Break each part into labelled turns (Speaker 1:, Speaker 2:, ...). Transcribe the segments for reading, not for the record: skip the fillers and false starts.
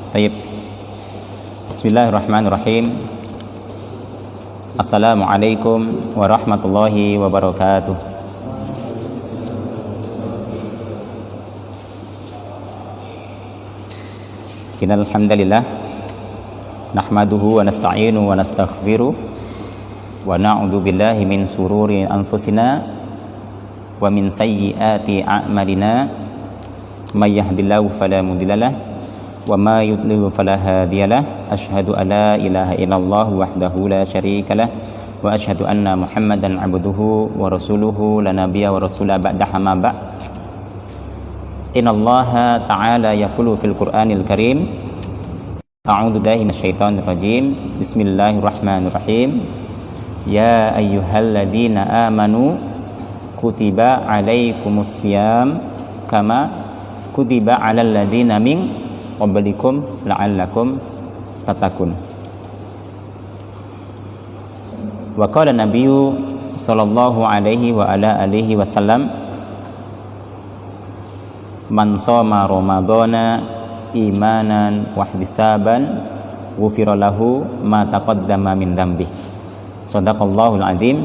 Speaker 1: Taib. Bismillahirrahmanirrahim. Assalamualaikum warahmatullahi wabarakatuh. Innal hamdalillah nahmaduhu wa nasta'inu wa nastaghfiruh wa na'udzu billahi min sururi anfusina wa min sayyiati a'malina may yahdihillahu fala mudhillalah wa may yudlil fala hadiyalah. Asyhadu an la ilaha illallah wahdahu la syarikalah wa asyhadu anna Muhammadan abduhu wa rasuluhu la nabiyya wa rasula ba'dahu ma ba'. Innallaha ta'ala yaqulu fil Qur'anil Karim, a'udzu billahi minasyaitonir rajim. Bismillahirrahmanirrahim. Ya ayyuhalladzina amanu kutiba alaikumusiyam kama kutiba alal ladzina min qablikum la'allakum tattaqun. Wa qala nabiyyu sallallahu alaihi wa ala alihi wasallam, man shoma ramadhana imanan wa ihtisaban ghufira lahu ma taqaddama min dzambi. Shadaqallahul azim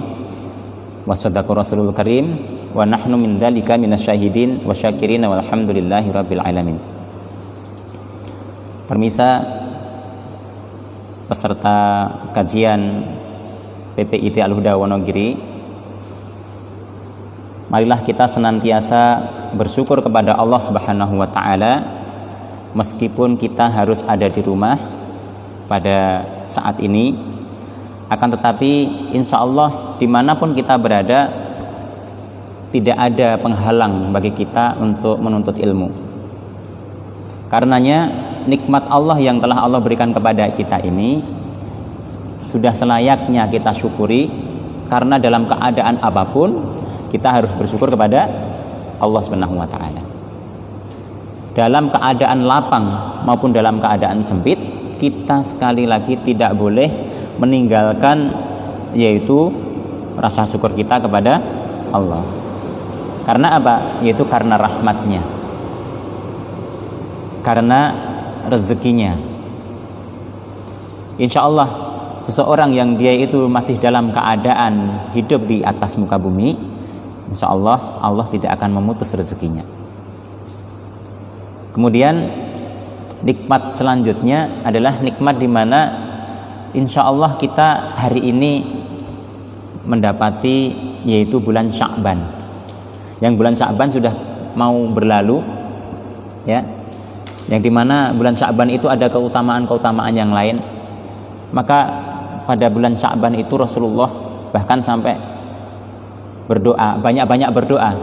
Speaker 1: wa shadaqa rasulul karim wa nahnu min dzalika minasyahidin wa syakirin walhamdulillahi rabbil alamin. Permisa peserta kajian PPIT Al-Huda Wonogiri, marilah kita senantiasa bersyukur kepada Allah Subhanahu wa taala meskipun kita harus ada di rumah pada saat ini. Akan tetapi insya Allah dimanapun kita berada tidak ada penghalang bagi kita untuk menuntut ilmu. Karenanya nikmat Allah yang telah Allah berikan kepada kita ini sudah selayaknya kita syukuri, karena dalam keadaan apapun kita harus bersyukur kepada Allah Subhanahu wa taala. Dalam keadaan lapang maupun dalam keadaan sempit, kita sekali lagi tidak boleh meninggalkan yaitu rasa syukur kita kepada Allah. Karena apa? Yaitu karena rahmatnya, karena rezekinya. Insya Allah seseorang yang dia itu masih dalam keadaan hidup di atas muka bumi, insya Allah Allah tidak akan memutus rezekinya. Kemudian nikmat selanjutnya adalah nikmat di mana insya Allah kita hari ini mendapati yaitu bulan Sya'ban. Yang bulan Sya'ban sudah mau berlalu, ya. Yang dimana bulan Sya'ban itu ada keutamaan-keutamaan yang lain. Maka pada bulan Sya'ban itu Rasulullah bahkan sampai berdoa, banyak-banyak berdoa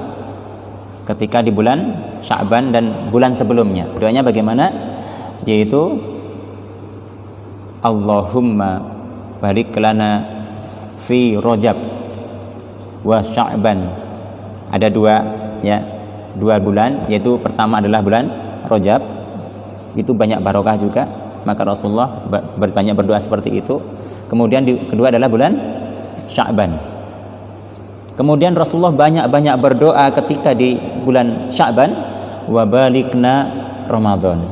Speaker 1: ketika di bulan Sya'ban dan bulan sebelumnya. Doanya bagaimana? Yaitu Allahumma barik lana fi Rajab wa Sya'ban. Ada dua bulan, yaitu pertama adalah bulan Rajab, itu banyak barokah juga, maka Rasulullah banyak berdoa seperti itu. Kemudian kedua adalah bulan Sya'ban. Kemudian Rasulullah banyak-banyak berdoa ketika di bulan Sya'ban, wa balikna Ramadan,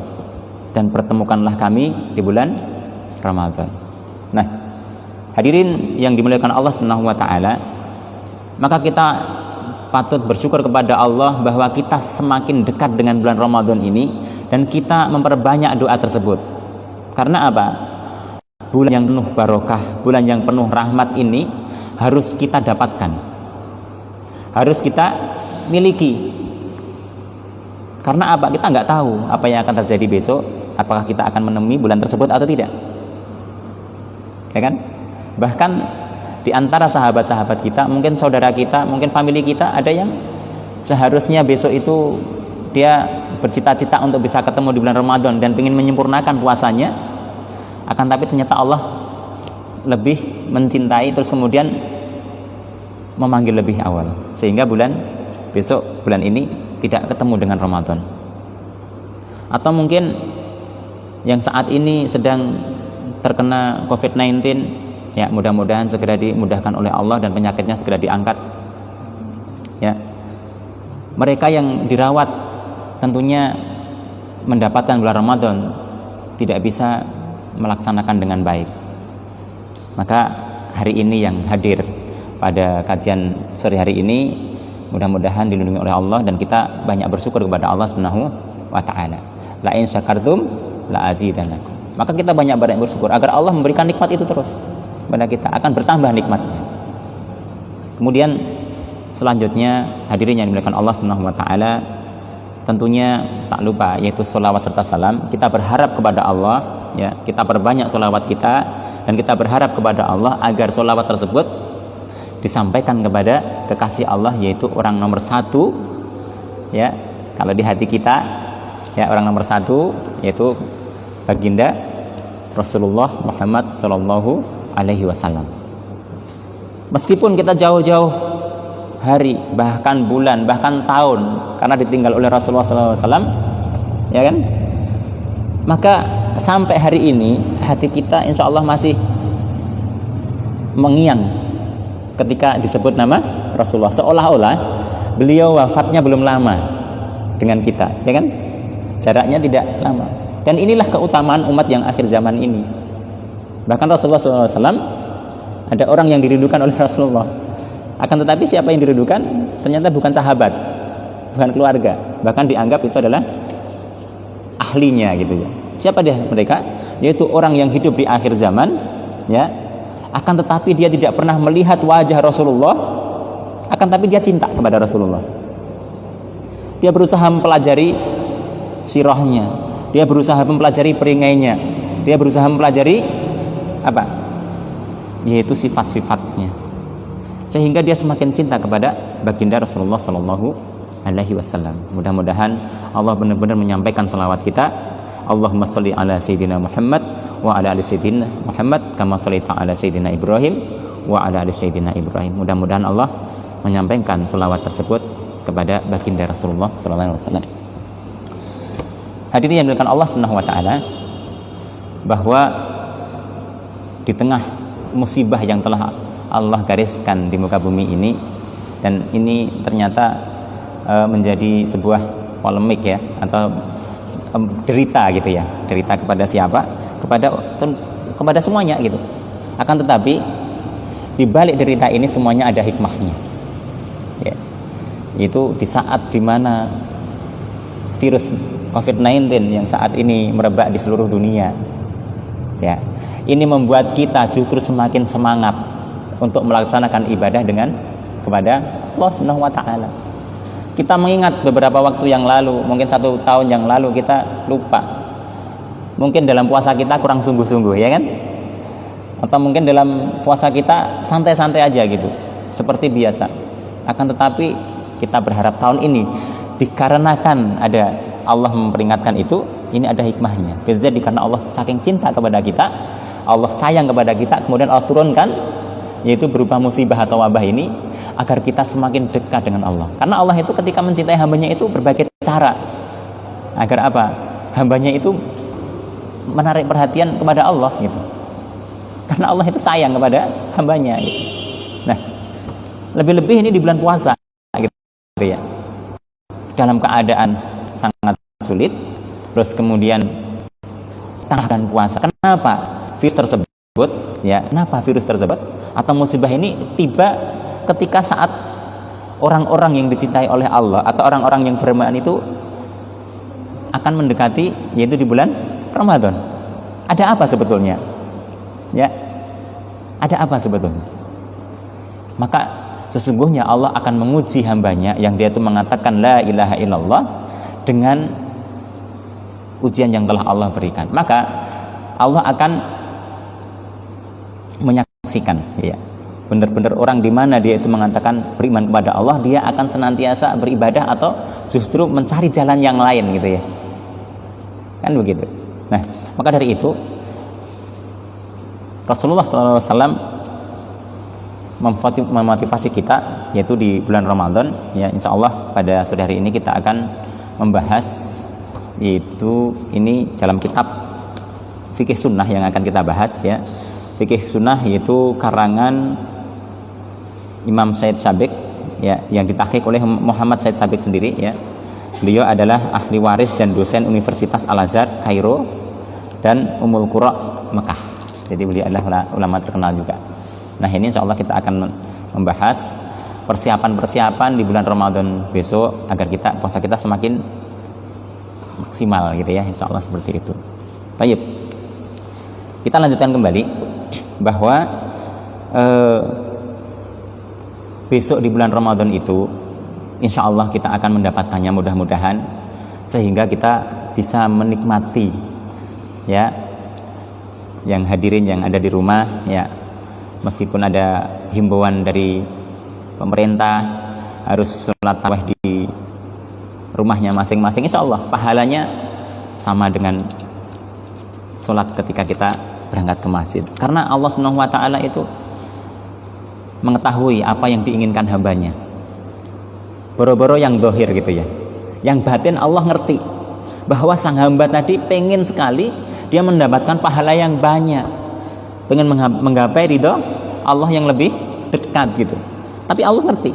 Speaker 1: dan pertemukanlah kami di bulan Ramadan. Nah, hadirin yang dimuliakan Allah Subhanahu wa taala, maka kita patut bersyukur kepada Allah bahwa kita semakin dekat dengan bulan Ramadan ini dan kita memperbanyak doa tersebut. Karena apa? Bulan yang penuh barokah, bulan yang penuh rahmat ini harus kita dapatkan, harus kita miliki. Karena apa? Kita nggak tahu apa yang akan terjadi besok, apakah kita akan menemui bulan tersebut atau tidak, ya kan? Bahkan di antara sahabat-sahabat kita, mungkin saudara kita, mungkin family kita, ada yang seharusnya besok itu dia bercita-cita untuk bisa ketemu di bulan Ramadan dan ingin menyempurnakan puasanya, akan tapi ternyata Allah lebih mencintai, terus kemudian memanggil lebih awal, sehingga bulan ini tidak ketemu dengan Ramadan. Atau mungkin yang saat ini sedang terkena COVID-19, ya mudah-mudahan segera dimudahkan oleh Allah dan penyakitnya segera diangkat, ya. Mereka yang dirawat tentunya mendapatkan bulan Ramadan tidak bisa melaksanakan dengan baik. Maka hari ini yang hadir pada kajian sore hari ini mudah-mudahan dilindungi oleh Allah dan kita banyak bersyukur kepada Allah Subhanahu wa taala. La in syakartum la azidannakum. Maka kita banyak bersyukur agar Allah memberikan nikmat itu terus kepada kita, akan bertambah nikmatnya. Kemudian selanjutnya hadirin yang dimuliakan Allah Subhanahu wa taala, tentunya tak lupa yaitu sholawat serta salam. Kita berharap kepada Allah, ya, kita perbanyak sholawat kita dan kita berharap kepada Allah agar sholawat tersebut disampaikan kepada kekasih Allah, yaitu orang nomor satu, ya, kalau di hati kita, ya, orang nomor satu yaitu baginda Rasulullah Muhammad Sallallahu Alaihi Wasallam. Meskipun kita jauh-jauh hari, bahkan bulan, bahkan tahun karena ditinggal oleh Rasulullah SAW, ya kan, maka sampai hari ini hati kita insya Allah masih mengiang ketika disebut nama Rasulullah, seolah-olah beliau wafatnya belum lama dengan kita, ya kan, jaraknya tidak lama. Dan inilah keutamaan umat yang akhir zaman ini. Bahkan Rasulullah SAW ada orang yang dirindukan oleh Rasulullah, akan tetapi siapa yang dirindukan ternyata bukan sahabat, bukan keluarga, bahkan dianggap itu adalah ahlinya gitu ya. Siapa dia mereka? Yaitu orang yang hidup di akhir zaman, ya, akan tetapi dia tidak pernah melihat wajah Rasulullah, akan tetapi dia cinta kepada Rasulullah. Dia berusaha mempelajari sirahnya, dia berusaha mempelajari peringainya, dia berusaha mempelajari apa? Yaitu sifat-sifatnya, sehingga dia semakin cinta kepada baginda Rasulullah Sallallahu Alaihi Wasallam. Mudah-mudahan Allah benar-benar menyampaikan salawat kita. Allahumma sholli ala sayyidina Muhammad wa ala ali sayyidina Muhammad kama shallaita ala sayyidina Ibrahim wa ala ali sayyidina Ibrahim. Mudah-mudahan Allah menyampaikan salawat tersebut kepada baginda Rasulullah sallallahu alaihi wasallam. Hadirin yang dimuliakan Allah Subhanahu wa taala, bahwa di tengah musibah yang telah Allah gariskan di muka bumi ini, dan ini ternyata menjadi sebuah polemik, ya, atau derita gitu ya, derita kepada siapa? Kepada semuanya gitu. Akan tetapi di balik derita ini semuanya ada hikmahnya, ya. Itu di saat dimana virus COVID-19 yang saat ini merebak di seluruh dunia, ya, ini membuat kita justru semakin semangat untuk melaksanakan ibadah kepada Allah Subhanahu wa taala. Kita mengingat beberapa waktu yang lalu, mungkin 1 tahun yang lalu kita lupa. Mungkin dalam puasa kita kurang sungguh-sungguh, ya kan? Atau mungkin dalam puasa kita santai-santai aja gitu, seperti biasa. Akan tetapi kita berharap tahun ini, dikarenakan ada Allah memperingatkan itu, ini ada hikmahnya. Jadi karena Allah saking cinta kepada kita, Allah sayang kepada kita, kemudian Allah turunkan, yaitu berupa musibah atau wabah ini, agar kita semakin dekat dengan Allah. Karena Allah itu ketika mencintai hambanya itu berbagai cara, agar apa? Hambanya itu menarik perhatian kepada Allah gitu. Karena Allah itu sayang kepada hambanya gitu. Nah, lebih-lebih ini di bulan puasa gitu ya, dalam keadaan sangat sulit, terus kemudian tahan puasa. Kenapa virus tersebut, ya, kenapa virus tersebut atau musibah ini tiba ketika saat orang-orang yang dicintai oleh Allah atau orang-orang yang beriman itu akan mendekati, yaitu di bulan Ramadan. Ada apa sebetulnya? Ya, ada apa sebetulnya? Maka sesungguhnya Allah akan menguji hambanya yang dia itu mengatakan la ilaha illallah dengan ujian yang telah Allah berikan. Maka Allah akan menyaksikan, ya, benar-benar orang di mana dia itu mengatakan beriman kepada Allah, dia akan senantiasa beribadah atau justru mencari jalan yang lain gitu ya, kan begitu. Nah, maka dari itu Rasulullah SAW memotivasi kita, yaitu di bulan Ramadan, ya, insya Allah pada sore hari ini kita akan membahas, yaitu ini dalam kitab Fikih Sunnah yang akan kita bahas, ya. Fikih Sunnah yaitu karangan Imam Said Sabiq, ya, yang ditakhqiq oleh Muhammad Said Sabiq sendiri, ya. Beliau adalah ahli waris dan dosen Universitas Al-Azhar Kairo dan Ummul Qura Mekah. Jadi beliau adalah ulama terkenal juga. Nah, ini insya Allah kita akan membahas persiapan-persiapan di bulan Ramadan besok agar puasa kita semakin maksimal gitu ya, insya Allah seperti itu. Baik, kita lanjutkan kembali bahwa besok di bulan Ramadan itu insya Allah kita akan mendapatkannya mudah-mudahan, sehingga kita bisa menikmati ya, yang hadirin yang ada di rumah ya, meskipun ada himbauan dari pemerintah harus sholat tarawih di rumahnya masing-masing, insya Allah pahalanya sama dengan sholat ketika kita berangkat ke masjid, karena Allah SWT itu mengetahui apa yang diinginkan hambanya. Boro-boro yang dohir gitu ya, yang batin Allah ngerti bahwa sang hamba tadi pengen sekali dia mendapatkan pahala yang banyak, pengen menggapai ridho Allah yang lebih dekat gitu. Tapi Allah ngerti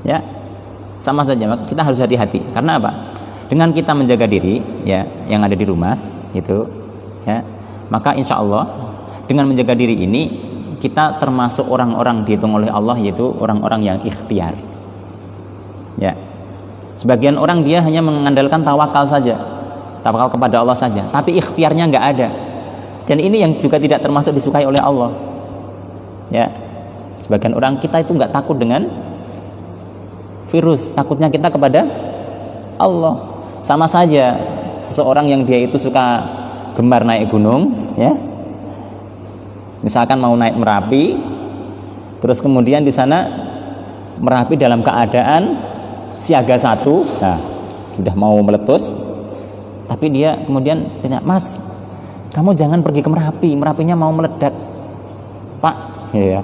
Speaker 1: ya, sama saja kita harus hati-hati. Karena apa? Dengan kita menjaga diri ya, yang ada di rumah itu ya, maka insya Allah dengan menjaga diri ini kita termasuk orang-orang dihitung oleh Allah, yaitu orang-orang yang ikhtiar ya. Sebagian orang dia hanya mengandalkan tawakal saja, tawakal kepada Allah saja, tapi ikhtiarnya nggak ada, dan ini yang juga tidak termasuk disukai oleh Allah ya. Sebagian orang kita itu nggak takut dengan virus, takutnya kita kepada Allah. Sama saja seseorang yang dia itu suka gemar naik gunung ya, misalkan mau naik Merapi, terus kemudian di sana Merapi dalam keadaan siaga 1, nah sudah mau meletus, tapi dia kemudian tanya, "Mas, kamu jangan pergi ke Merapi, Merapinya mau meledak." "Pak, ya,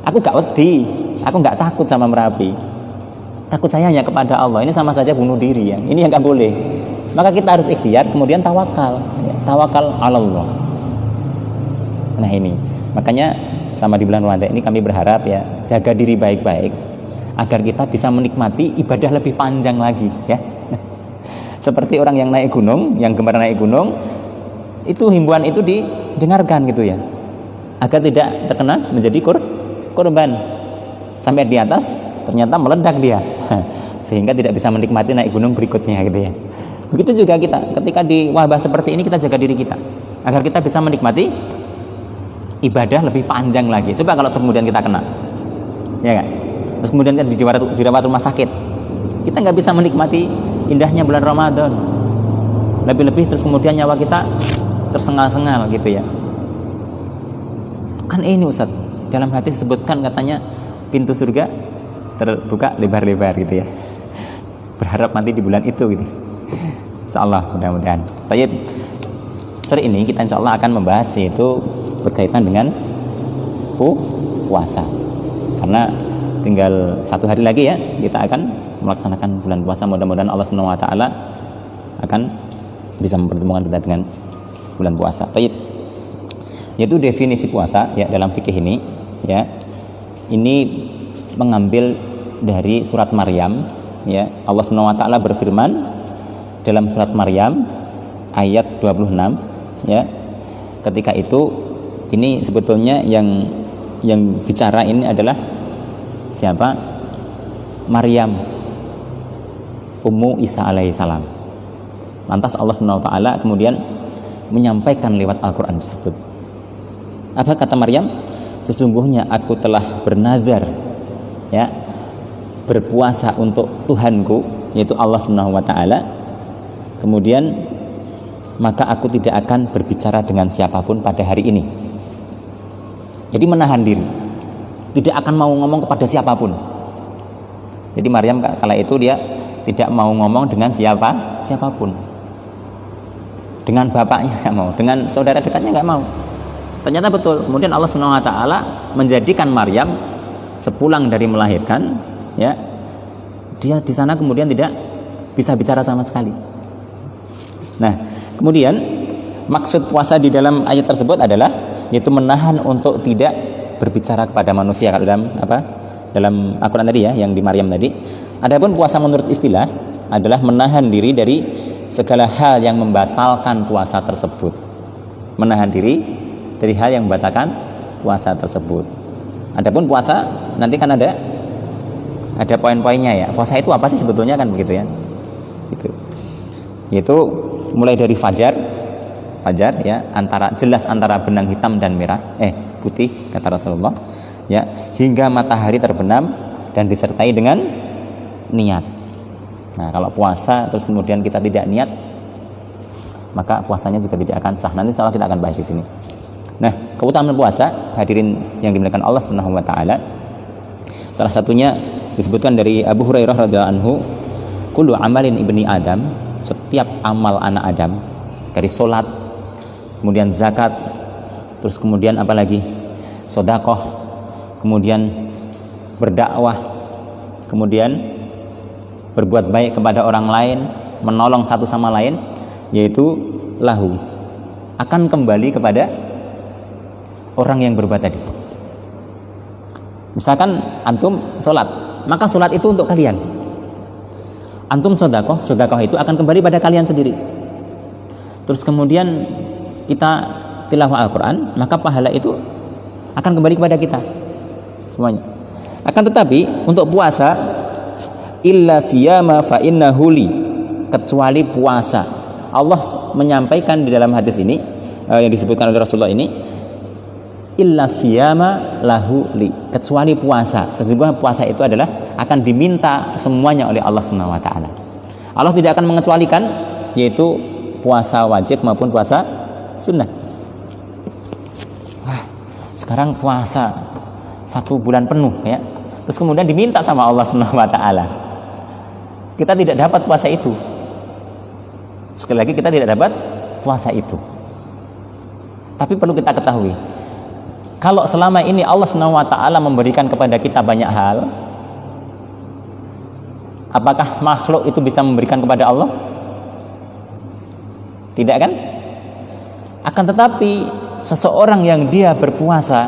Speaker 1: aku gak wedi, aku gak takut sama Merapi, takut saya hanya kepada Allah." Ini sama saja bunuh diri ya, ini yang gak boleh. Maka kita harus ikhtiar, kemudian tawakal ya, tawakal ala Allah. Nah ini, makanya selama di bulan Ramadan ini kami berharap ya, jaga diri baik-baik agar kita bisa menikmati ibadah lebih panjang lagi ya. Seperti orang yang naik gunung, yang gemar naik gunung, itu himbauan itu didengarkan gitu ya, agar tidak terkena menjadi korban sampai di atas ternyata meledak dia sehingga tidak bisa menikmati naik gunung berikutnya gitu ya. Begitu juga kita ketika di wabah seperti ini, kita jaga diri kita agar kita bisa menikmati ibadah lebih panjang lagi. Coba kalau kemudian kita kena ya kan, terus kemudian kita dirawat rumah sakit, kita nggak bisa menikmati indahnya bulan Ramadan, lebih-lebih terus kemudian nyawa kita tersengal-sengal gitu ya. Kan ini Ustaz, dalam hati disebutkan katanya pintu surga terbuka lebar-lebar gitu ya. Berharap nanti di bulan itu gitu. Insyaallah mudah-mudahan. Baik. Sore ini kita insyaallah akan membahas yaitu berkaitan dengan puasa. Karena tinggal 1 hari lagi ya kita akan melaksanakan bulan puasa. Mudah-mudahan Allah SWT akan bisa mempertemukan kita dengan bulan puasa. Baik. Yaitu definisi puasa ya dalam fikih ini ya. Ini mengambil dari surat Maryam ya. Allah SWT berfirman dalam surat Maryam ayat 26 ya. Ketika itu ini sebetulnya yang bicara ini adalah siapa? Maryam, Ummu Isa alaihissalam. Lantas Allah SWT kemudian menyampaikan lewat Al-Quran tersebut. Apa kata Maryam? Sesungguhnya aku telah bernazar ya, berpuasa untuk Tuhanku, yaitu Allah SWT. Kemudian maka aku tidak akan berbicara dengan siapapun pada hari ini. Jadi menahan diri, tidak akan mau ngomong kepada siapapun. Jadi Maryam kala itu dia tidak mau ngomong dengan siapapun. Dengan bapaknya nggak mau, dengan saudara dekatnya nggak mau. Ternyata betul. Kemudian Allah SWT menjadikan Maryam sepulang dari melahirkan, ya, dia di sana kemudian tidak bisa bicara sama sekali. Nah, kemudian maksud puasa di dalam ayat tersebut adalah yaitu menahan untuk tidak berbicara kepada manusia. Kalau dalam dalam Al-Quran tadi ya, yang di Maryam tadi. Adapun puasa menurut istilah adalah menahan diri dari segala hal yang membatalkan puasa tersebut. Menahan diri dari hal yang membatalkan puasa tersebut. Adapun puasa nanti kan ada poin-poinnya ya. Puasa itu apa sih sebetulnya kan begitu ya. Gitu. Yaitu mulai dari fajar ya, jelas antara benang hitam dan merah, putih kata Rasulullah ya, hingga matahari terbenam dan disertai dengan niat. Nah, kalau puasa terus kemudian kita tidak niat, maka puasanya juga tidak akan sah. Nanti insyaallah kita akan bahas di sini. Nah, keutamaan puasa, hadirin yang dimuliakan Allah Subhanahu wa taala, salah satunya disebutkan dari Abu Hurairah radhiyallahu anhu, kullu amalin ibni Adam, setiap amal anak Adam, dari salat, kemudian zakat, terus kemudian apalagi sedekah, kemudian berdakwah, kemudian berbuat baik kepada orang lain, menolong satu sama lain, yaitu lahu, akan kembali kepada orang yang berbuat tadi. Misalkan antum sholat, maka sholat itu untuk kalian. Antum sedekah itu akan kembali pada kalian sendiri. Terus kemudian kita tilawah Al-Quran, maka pahala itu akan kembali kepada kita semuanya. Akan tetapi untuk puasa, illa siyama fa innahu li, kecuali puasa. Allah menyampaikan di dalam hadis ini yang disebutkan oleh Rasulullah ini, illa siyama lahu li, kecuali puasa. Sesungguhnya puasa itu adalah akan diminta semuanya oleh Allah Subhanahu wa taala. Allah tidak akan mengecualikan, yaitu puasa wajib maupun puasa sunnah. Wah, sekarang puasa 1 bulan penuh ya, terus kemudian diminta sama Allah Subhanahu wa taala. Kita tidak dapat puasa itu. Sekali lagi, kita tidak dapat puasa itu. Tapi perlu kita ketahui, kalau selama ini Allah Subhanahu wa taala memberikan kepada kita banyak hal, apakah makhluk itu bisa memberikan kepada Allah? Tidak kan? Akan tetapi seseorang yang dia berpuasa,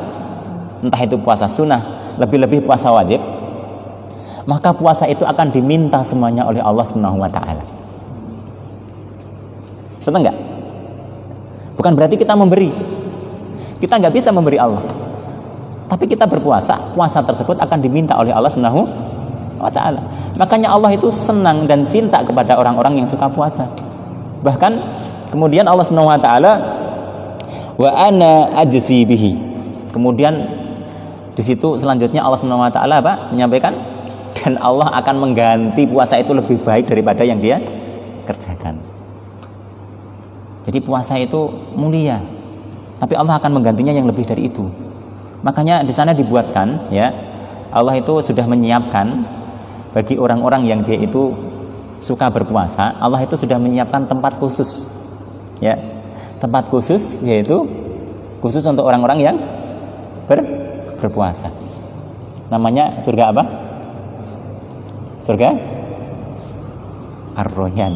Speaker 1: entah itu puasa sunnah, lebih-lebih puasa wajib, maka puasa itu akan diminta semuanya oleh Allah Subhanahu wa taala. Senang nggak? Bukan berarti kita memberi. Kita nggak bisa memberi Allah. Tapi kita berpuasa, puasa tersebut akan diminta oleh Allah Subhanahu wa taala. Makanya Allah itu senang dan cinta kepada orang-orang yang suka puasa. Bahkan kemudian Allah Subhanahu wa taala, wa ana ajzi bihi. Kemudian di situ selanjutnya Allah Subhanahu wa taala menyampaikan, dan Allah akan mengganti puasa itu lebih baik daripada yang dia kerjakan. Jadi puasa itu mulia, tapi Allah akan menggantinya yang lebih dari itu. Makanya di sana dibuatkan ya, Allah itu sudah menyiapkan bagi orang-orang yang dia itu suka berpuasa, Allah itu sudah menyiapkan tempat khusus ya, tempat khusus, yaitu khusus untuk orang-orang yang berpuasa. Namanya surga apa? Surga Ar-Royan.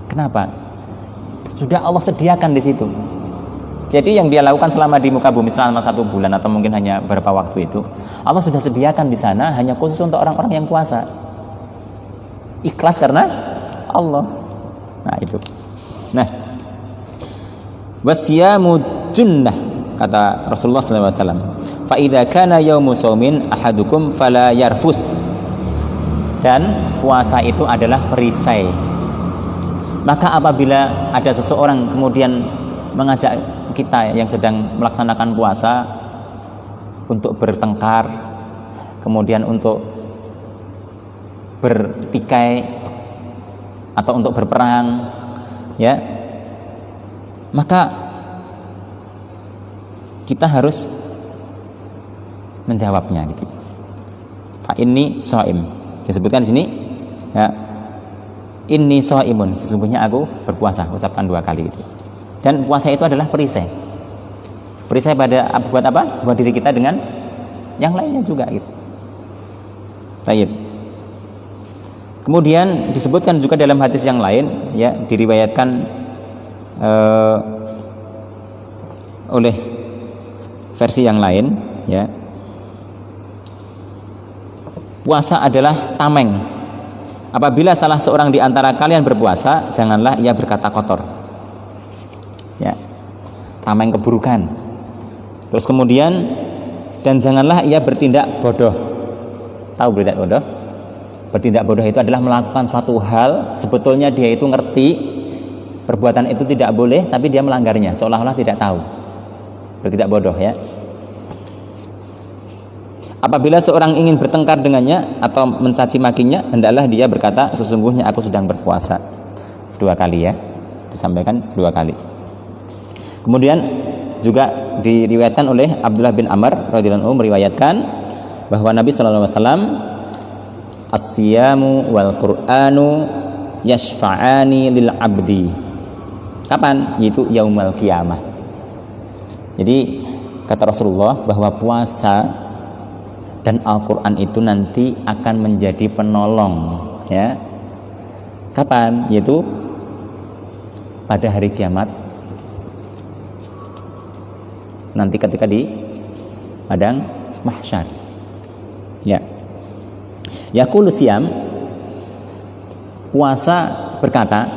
Speaker 1: Kenapa? Sudah Allah sediakan di situ. Jadi yang dia lakukan selama di muka bumi selama 1 bulan atau mungkin hanya beberapa waktu itu, Allah sudah sediakan di sana hanya khusus untuk orang-orang yang puasa. Ikhlas karena Allah. Nah itu. Nah, wasyamu junnah, kata Rasulullah SAW. Fa idza kana yaumu shaumin ahadukum fala yarfus. Dan puasa itu adalah perisai. Maka apabila ada seseorang kemudian mengajak kita yang sedang melaksanakan puasa untuk bertengkar, kemudian untuk bertikai atau untuk berperang, ya, maka kita harus menjawabnya gitu. Fa inni shaim. Disebutkan di sini ya, inni shaimun, sesungguhnya aku berpuasa, ucapkan 2 kali itu. Dan puasa itu adalah perisai. Perisai buat apa? Buat diri kita dengan yang lainnya juga gitu. Baik. Kemudian disebutkan juga dalam hadis yang lain ya, diriwayatkan oleh versi yang lain, ya, puasa adalah tameng. Apabila salah seorang di antara kalian berpuasa, janganlah ia berkata kotor, ya, tameng keburukan. Terus kemudian, dan janganlah ia bertindak bodoh. Tahu bertindak bodoh? Bertindak bodoh itu adalah melakukan suatu hal sebetulnya dia itu ngerti perbuatan itu tidak boleh, tapi dia melanggarnya seolah-olah tidak tahu. Bertindak bodoh, ya. Apabila seorang ingin bertengkar dengannya atau mencaci makinya, hendaklah dia berkata, sesungguhnya aku sedang berpuasa. 2 kali, ya, disampaikan 2 kali. Kemudian juga diriwayatkan oleh Abdullah bin Amr radhiyallahu anhu, meriwayatkan bahwa Nabi sallallahu alaihi wasallam, as-siyamu wal Qur'anu yashfa'ani lil abdi. Kapan? Yaitu yaumul qiyamah. Jadi kata Rasulullah bahwa puasa dan Al-Qur'an itu nanti akan menjadi penolong, ya. Kapan? Yaitu pada hari kiamat. Nanti ketika di padang mahsyar. Ya. Yaqulu siyam, puasa berkata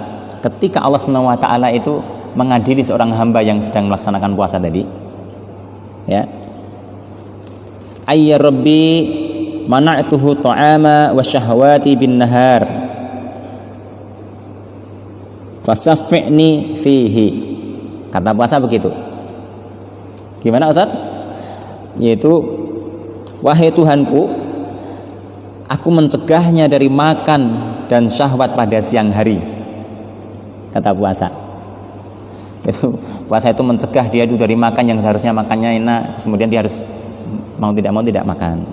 Speaker 1: ketika Allah Subhanahu wa taala itu mengadili seorang hamba yang sedang melaksanakan puasa tadi, ya, ayya rabbi mana'tuhu ta'ama wa syahawati bin nahar fasaffi'ni fihi. Kata puasa begitu. Gimana Ustaz? Yaitu, wahai Tuhanku, aku mencegahnya dari makan dan syahwat pada siang hari. Kata puasa. Itu puasa itu mencegah dia itu dari makan yang seharusnya makannya enak, kemudian dia harus mau tidak makan.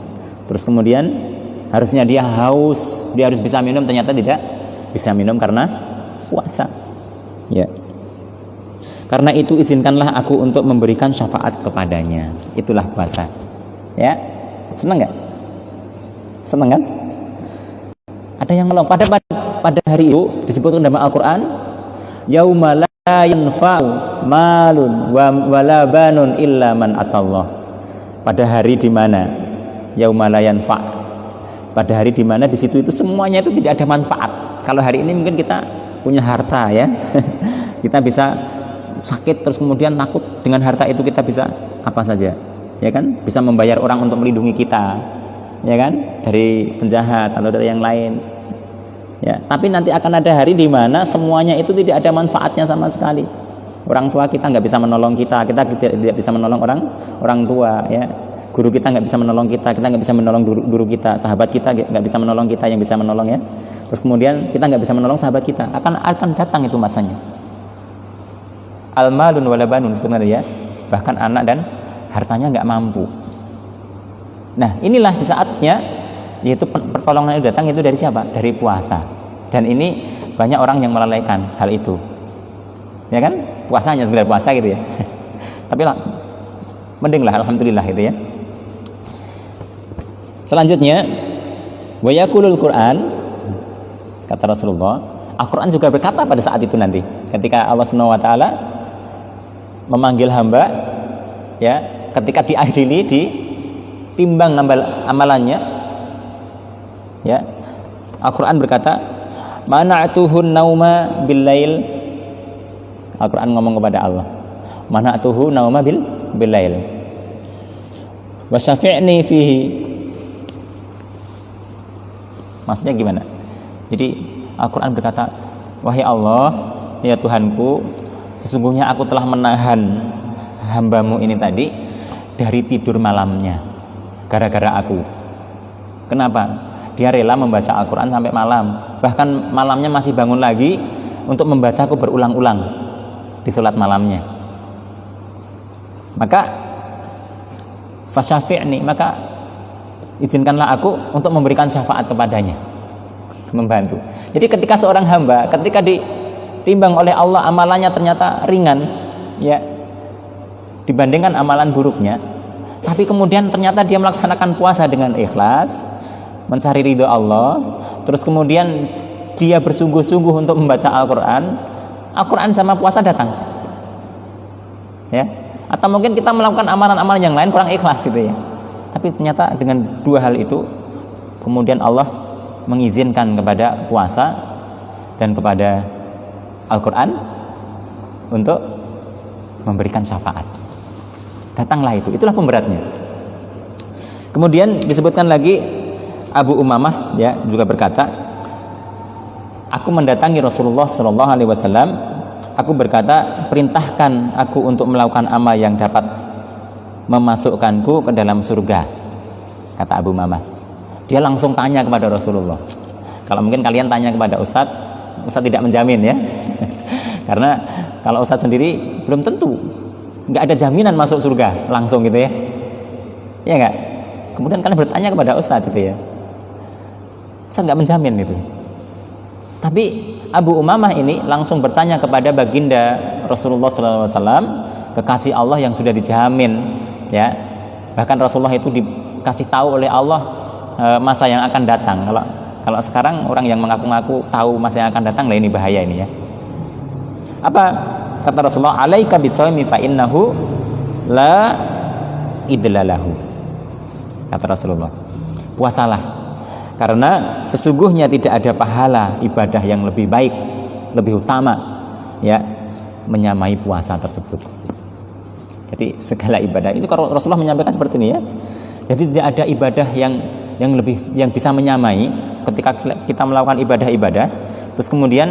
Speaker 1: Terus kemudian harusnya dia haus, dia harus bisa minum, ternyata tidak bisa minum karena puasa. Ya. Karena itu izinkanlah aku untuk memberikan syafaat kepadanya. Itulah puasa. Ya. Senang enggak? Senang kan? Ada yang melong pada hari itu disebutkan dalam Al-Qur'an, yauma la yanfa'u malun wala banun illa man atallah. Pada hari di mana yauma la yanfa', pada hari di mana di situ itu semuanya itu tidak ada manfaat. Kalau hari ini mungkin kita punya harta, ya. Kita bisa sakit terus kemudian takut dengan harta itu kita bisa apa saja, ya kan? Bisa membayar orang untuk melindungi kita, ya kan? Dari penjahat atau dari yang lain. Ya, tapi nanti akan ada hari di mana semuanya itu tidak ada manfaatnya sama sekali. Orang tua kita nggak bisa menolong kita tidak bisa menolong orang tua, ya. Guru kita nggak bisa menolong kita nggak bisa menolong guru kita, sahabat kita nggak bisa menolong kita, yang bisa menolong, ya. Terus kemudian kita nggak bisa menolong sahabat kita, akan datang itu masanya. Al-malun wala banun sebenarnya, ya. Bahkan anak dan hartanya nggak mampu. Nah, inilah saatnya, yaitu pertolongan itu datang itu dari siapa? Dari puasa. Dan ini banyak orang yang melalaikan hal itu, ya kan? Puasanya sekedar puasa gitu, ya. Tapi lah, mendinglah, alhamdulillah itu, ya. Selanjutnya, wa yaqulul Qur'an, kata Rasulullah, Al-Qur'an juga berkata pada saat itu nanti, ketika Allah Subhanahu wa taala memanggil hamba, ya, ketika diadili, ditimbang amalannya, ya, Al-Quran berkata, mana'tuhun nauma bil lail. Al-Quran ngomong kepada Allah, mana'tuhu nauma bil lail wa syafi'ni fihi. Maksudnya gimana? Jadi Al-Quran berkata, wahai Allah, ya Tuhanku, sesungguhnya aku telah menahan hambamu ini tadi dari tidur malamnya gara-gara aku. Kenapa? Dia rela membaca Al-Quran sampai malam, bahkan malamnya masih bangun lagi untuk membacaku berulang-ulang di sholat malamnya. Maka fasyafi'ni, maka izinkanlah aku untuk memberikan syafaat kepadanya, membantu. Jadi ketika seorang hamba, ketika ditimbang oleh Allah amalannya ternyata ringan, ya, dibandingkan amalan buruknya, tapi kemudian ternyata dia melaksanakan puasa dengan ikhlas, mencari ridho Allah, terus kemudian dia bersungguh-sungguh untuk membaca Al-Quran, Al-Quran sama puasa datang, ya. Atau mungkin kita melakukan amalan-amalan yang lain kurang ikhlas gitu ya. Tapi ternyata dengan dua hal itu kemudian Allah mengizinkan kepada puasa dan kepada Al-Quran untuk memberikan syafaat. Datanglah itu, itulah pemberatnya. Kemudian disebutkan lagi Abu Umamah ya juga berkata, aku mendatangi Rasulullah Shallallahu Alaihi Wasallam. Aku berkata, perintahkan aku untuk melakukan amal yang dapat memasukkanku ke dalam surga, kata Abu Umamah. Dia langsung tanya kepada Rasulullah. Kalau mungkin kalian tanya kepada Ustadz, Ustadz tidak menjamin ya. Karena kalau Ustadz sendiri belum tentu, nggak ada jaminan masuk surga langsung gitu ya. Ya nggak? Kemudian kalian bertanya kepada Ustadz gitu ya. Ustadz nggak menjamin gitu. Tapi Abu Umamah ini langsung bertanya kepada baginda Rasulullah SAW, kekasih Allah yang sudah dijamin ya. Bahkan Rasulullah itu dikasih tahu oleh Allah masa yang akan datang. Kalau sekarang orang yang mengaku-ngaku tahu masa yang akan datang, lah ini bahaya ini ya. Apa kata Rasulullah? Alaika bisawmi fa innahu la idlalahu. Kata Rasulullah, puasalah karena sesungguhnya tidak ada pahala ibadah yang lebih baik, lebih utama ya menyamai puasa tersebut. Jadi segala ibadah itu kalau Rasulullah menyampaikan seperti ini ya. Jadi tidak ada ibadah yang bisa menyamai ketika kita melakukan ibadah-ibadah terus kemudian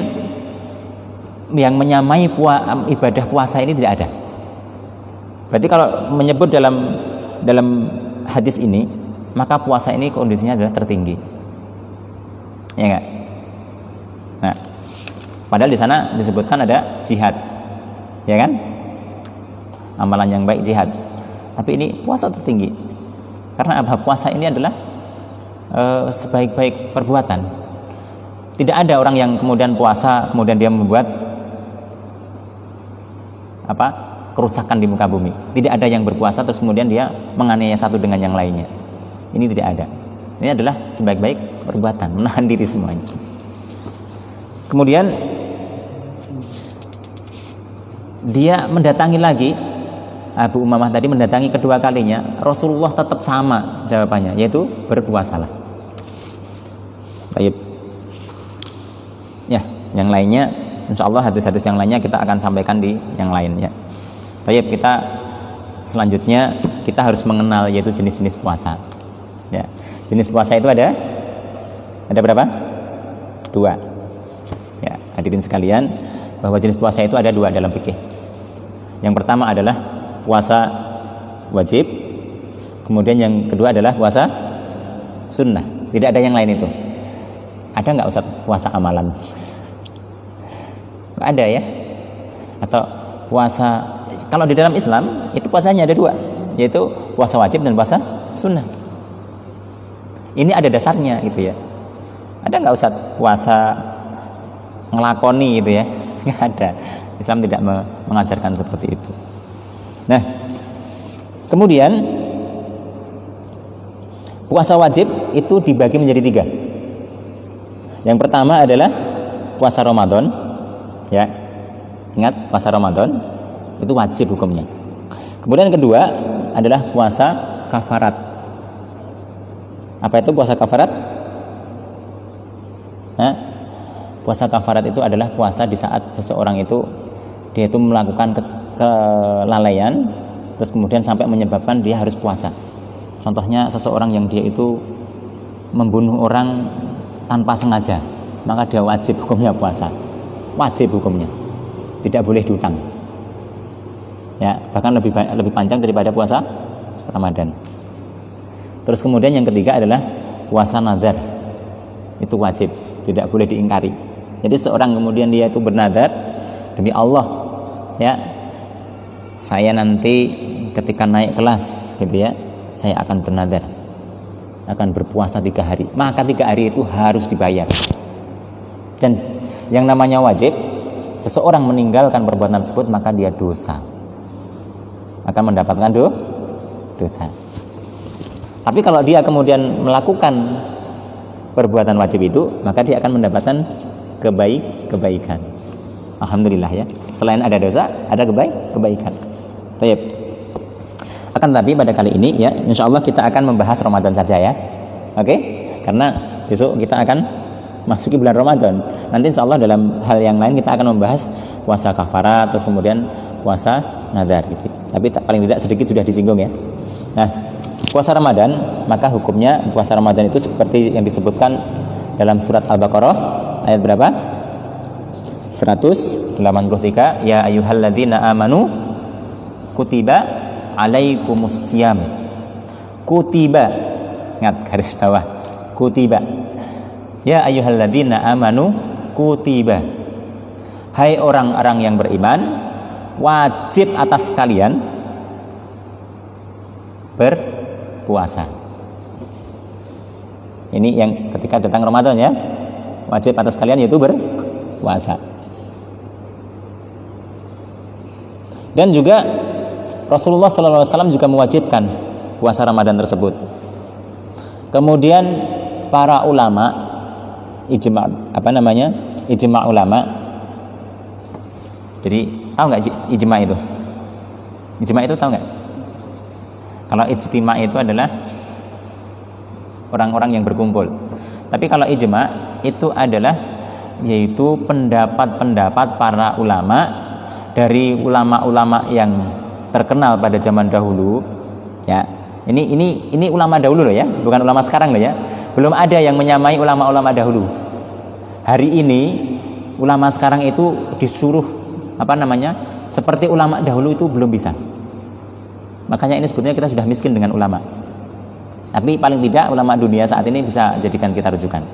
Speaker 1: yang menyamai ibadah puasa ini tidak ada. Berarti kalau menyebut dalam hadis ini, maka puasa ini kondisinya adalah tertinggi. Ya enggak? Nah, padahal di sana disebutkan ada jihad. Ya kan? Amalan yang baik jihad. Tapi ini puasa tertinggi. Karena apa? Puasa ini adalah sebaik-baik perbuatan. Tidak ada orang yang kemudian puasa kemudian dia membuat kerusakan di muka bumi. Tidak ada yang berpuasa terus kemudian dia menganiaya satu dengan yang lainnya. Ini tidak ada. Ini adalah sebaik-baik perbuatan, menahan diri semuanya. Kemudian dia mendatangi lagi, Abu Umamah tadi mendatangi kedua kalinya, Rasulullah tetap sama jawabannya, yaitu berpuasalah. Baik. Ya, yang lainnya insyaallah hadis-hadis yang lainnya kita akan sampaikan di yang lain ya. Baik, kita selanjutnya kita harus mengenal yaitu jenis-jenis puasa. Ya. Jenis puasa itu ada berapa? 2. Ya, hadirin sekalian, bahwa jenis puasa itu ada 2 dalam fikih. Yang pertama adalah puasa wajib, kemudian yang kedua adalah puasa sunnah. Tidak ada yang lain itu. Ada nggak Ustaz puasa amalan? Nggak ada ya? Atau puasa, kalau di dalam Islam itu puasanya ada 2, yaitu puasa wajib dan puasa sunnah. Ini ada dasarnya gitu ya. Ada nggak Ustaz puasa ngelakoni gitu ya? Nggak ada. Islam tidak mengajarkan seperti itu. Nah, kemudian puasa wajib itu dibagi menjadi 3. Yang pertama adalah puasa Ramadan, ya. Ingat, puasa Ramadan itu wajib hukumnya. Kemudian yang kedua adalah puasa kafarat. Apa itu puasa kafarat? Puasa kafarat itu adalah puasa di saat seseorang itu dia itu melakukan kelalaian terus kemudian sampai menyebabkan dia harus puasa. Contohnya seseorang yang dia itu membunuh orang tanpa sengaja, maka dia wajib hukumnya puasa. Wajib hukumnya. Tidak boleh diutang. Ya, bahkan lebih panjang daripada puasa Ramadan. Terus kemudian yang ketiga adalah puasa nazar. Itu wajib, tidak boleh diingkari. Jadi seorang kemudian dia itu bernazar demi Allah, ya, saya nanti ketika naik kelas gitu ya, saya akan bernazar akan berpuasa 3 hari, maka 3 hari itu harus dibayar. Dan yang namanya wajib, seseorang meninggalkan perbuatan tersebut maka dia dosa, akan mendapatkan dosa. Tapi kalau dia kemudian melakukan perbuatan wajib itu, maka dia akan mendapatkan kebaikan. Alhamdulillah ya. Selain ada dosa, ada kebaikan. Baik. Akan tapi pada kali ini ya, insya Allah kita akan membahas Ramadan saja ya. Oke? Karena besok kita akan masuki bulan Ramadan. Nanti insya Allah dalam hal yang lain kita akan membahas puasa kafarat, terus kemudian puasa nazar gitu. Tapi paling tidak sedikit sudah disinggung ya. Nah, puasa Ramadan, maka hukumnya puasa Ramadan itu seperti yang disebutkan dalam surat Al-Baqarah ayat berapa? 183. Ya ayyuhalladzina amanu kutiba alaikumusiyam. Kutiba, ingat garis bawah, kutiba. Ya ayyuhalladzina amanu kutiba. Hai orang-orang yang beriman, wajib atas kalian berpuasa. Ini yang ketika datang Ramadan ya, wajib atas kalian yaitu berpuasa. Dan juga Rasulullah SAW juga mewajibkan puasa Ramadan tersebut. Kemudian para ulama ijma' ijma' ulama. Jadi tahu nggak ijma' itu? Ijma' itu tahu nggak? Kalau ijtima' itu adalah orang-orang yang berkumpul. Tapi kalau ijma' itu adalah yaitu pendapat-pendapat para ulama, dari ulama-ulama yang terkenal pada zaman dahulu ya. Ini ulama dahulu loh ya, bukan ulama sekarang loh ya. Belum ada yang menyamai ulama-ulama dahulu. Hari ini ulama sekarang itu disuruh seperti ulama dahulu itu belum bisa. Makanya ini sebetulnya kita sudah miskin dengan ulama. Tapi paling tidak ulama dunia saat ini bisa jadikan kita rujukan.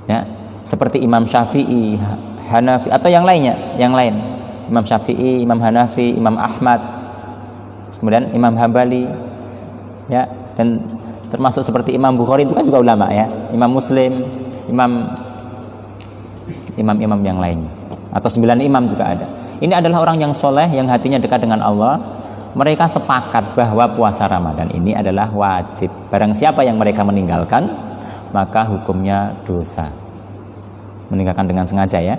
Speaker 1: Ya, seperti Imam Syafi'i, Hanafi atau yang lainnya, yang lain. Imam Syafi'i, Imam Hanafi, Imam Ahmad, kemudian Imam Hambali, ya, dan termasuk seperti Imam Bukhari itu kan juga ulama ya, Imam Muslim, imam yang lainnya, atau 9 imam juga ada. Ini adalah orang yang soleh, yang hatinya dekat dengan Allah. Mereka sepakat bahwa puasa Ramadan ini adalah wajib. Barang siapa yang mereka meninggalkan, maka hukumnya dosa. Meninggalkan dengan sengaja ya.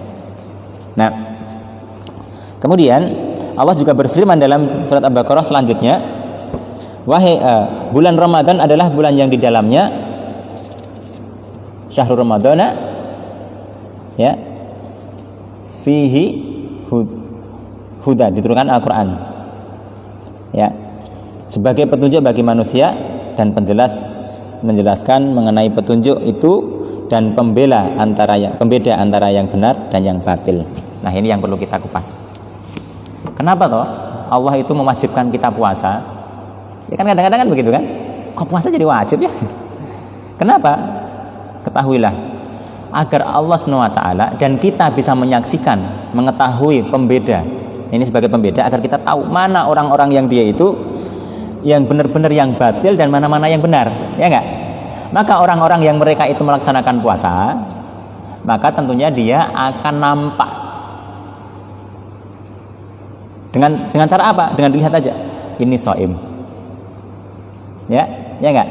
Speaker 1: Nah, kemudian Allah juga berfirman dalam surat Al-Baqarah selanjutnya, wahai bulan Ramadan adalah bulan yang di dalamnya syahrul Ramadana ya fihi huda, diturunkan Al-Quran ya, sebagai petunjuk bagi manusia dan menjelaskan mengenai petunjuk itu dan pembeda antara yang benar dan yang batil. Nah, ini yang perlu kita kupas. Kenapa toh Allah itu mewajibkan kita puasa? Ya kan kadang-kadang kan begitu kan? Kok puasa jadi wajib ya? Kenapa? Ketahuilah, agar Allah SWT dan kita bisa menyaksikan, mengetahui pembeda. Ini sebagai pembeda agar kita tahu mana orang-orang yang dia itu yang benar-benar yang batil dan mana-mana yang benar, ya enggak? Maka orang-orang yang mereka itu melaksanakan puasa, maka tentunya dia akan nampak. Dengan cara apa? Dengan dilihat aja. Ini shaim. Ya enggak?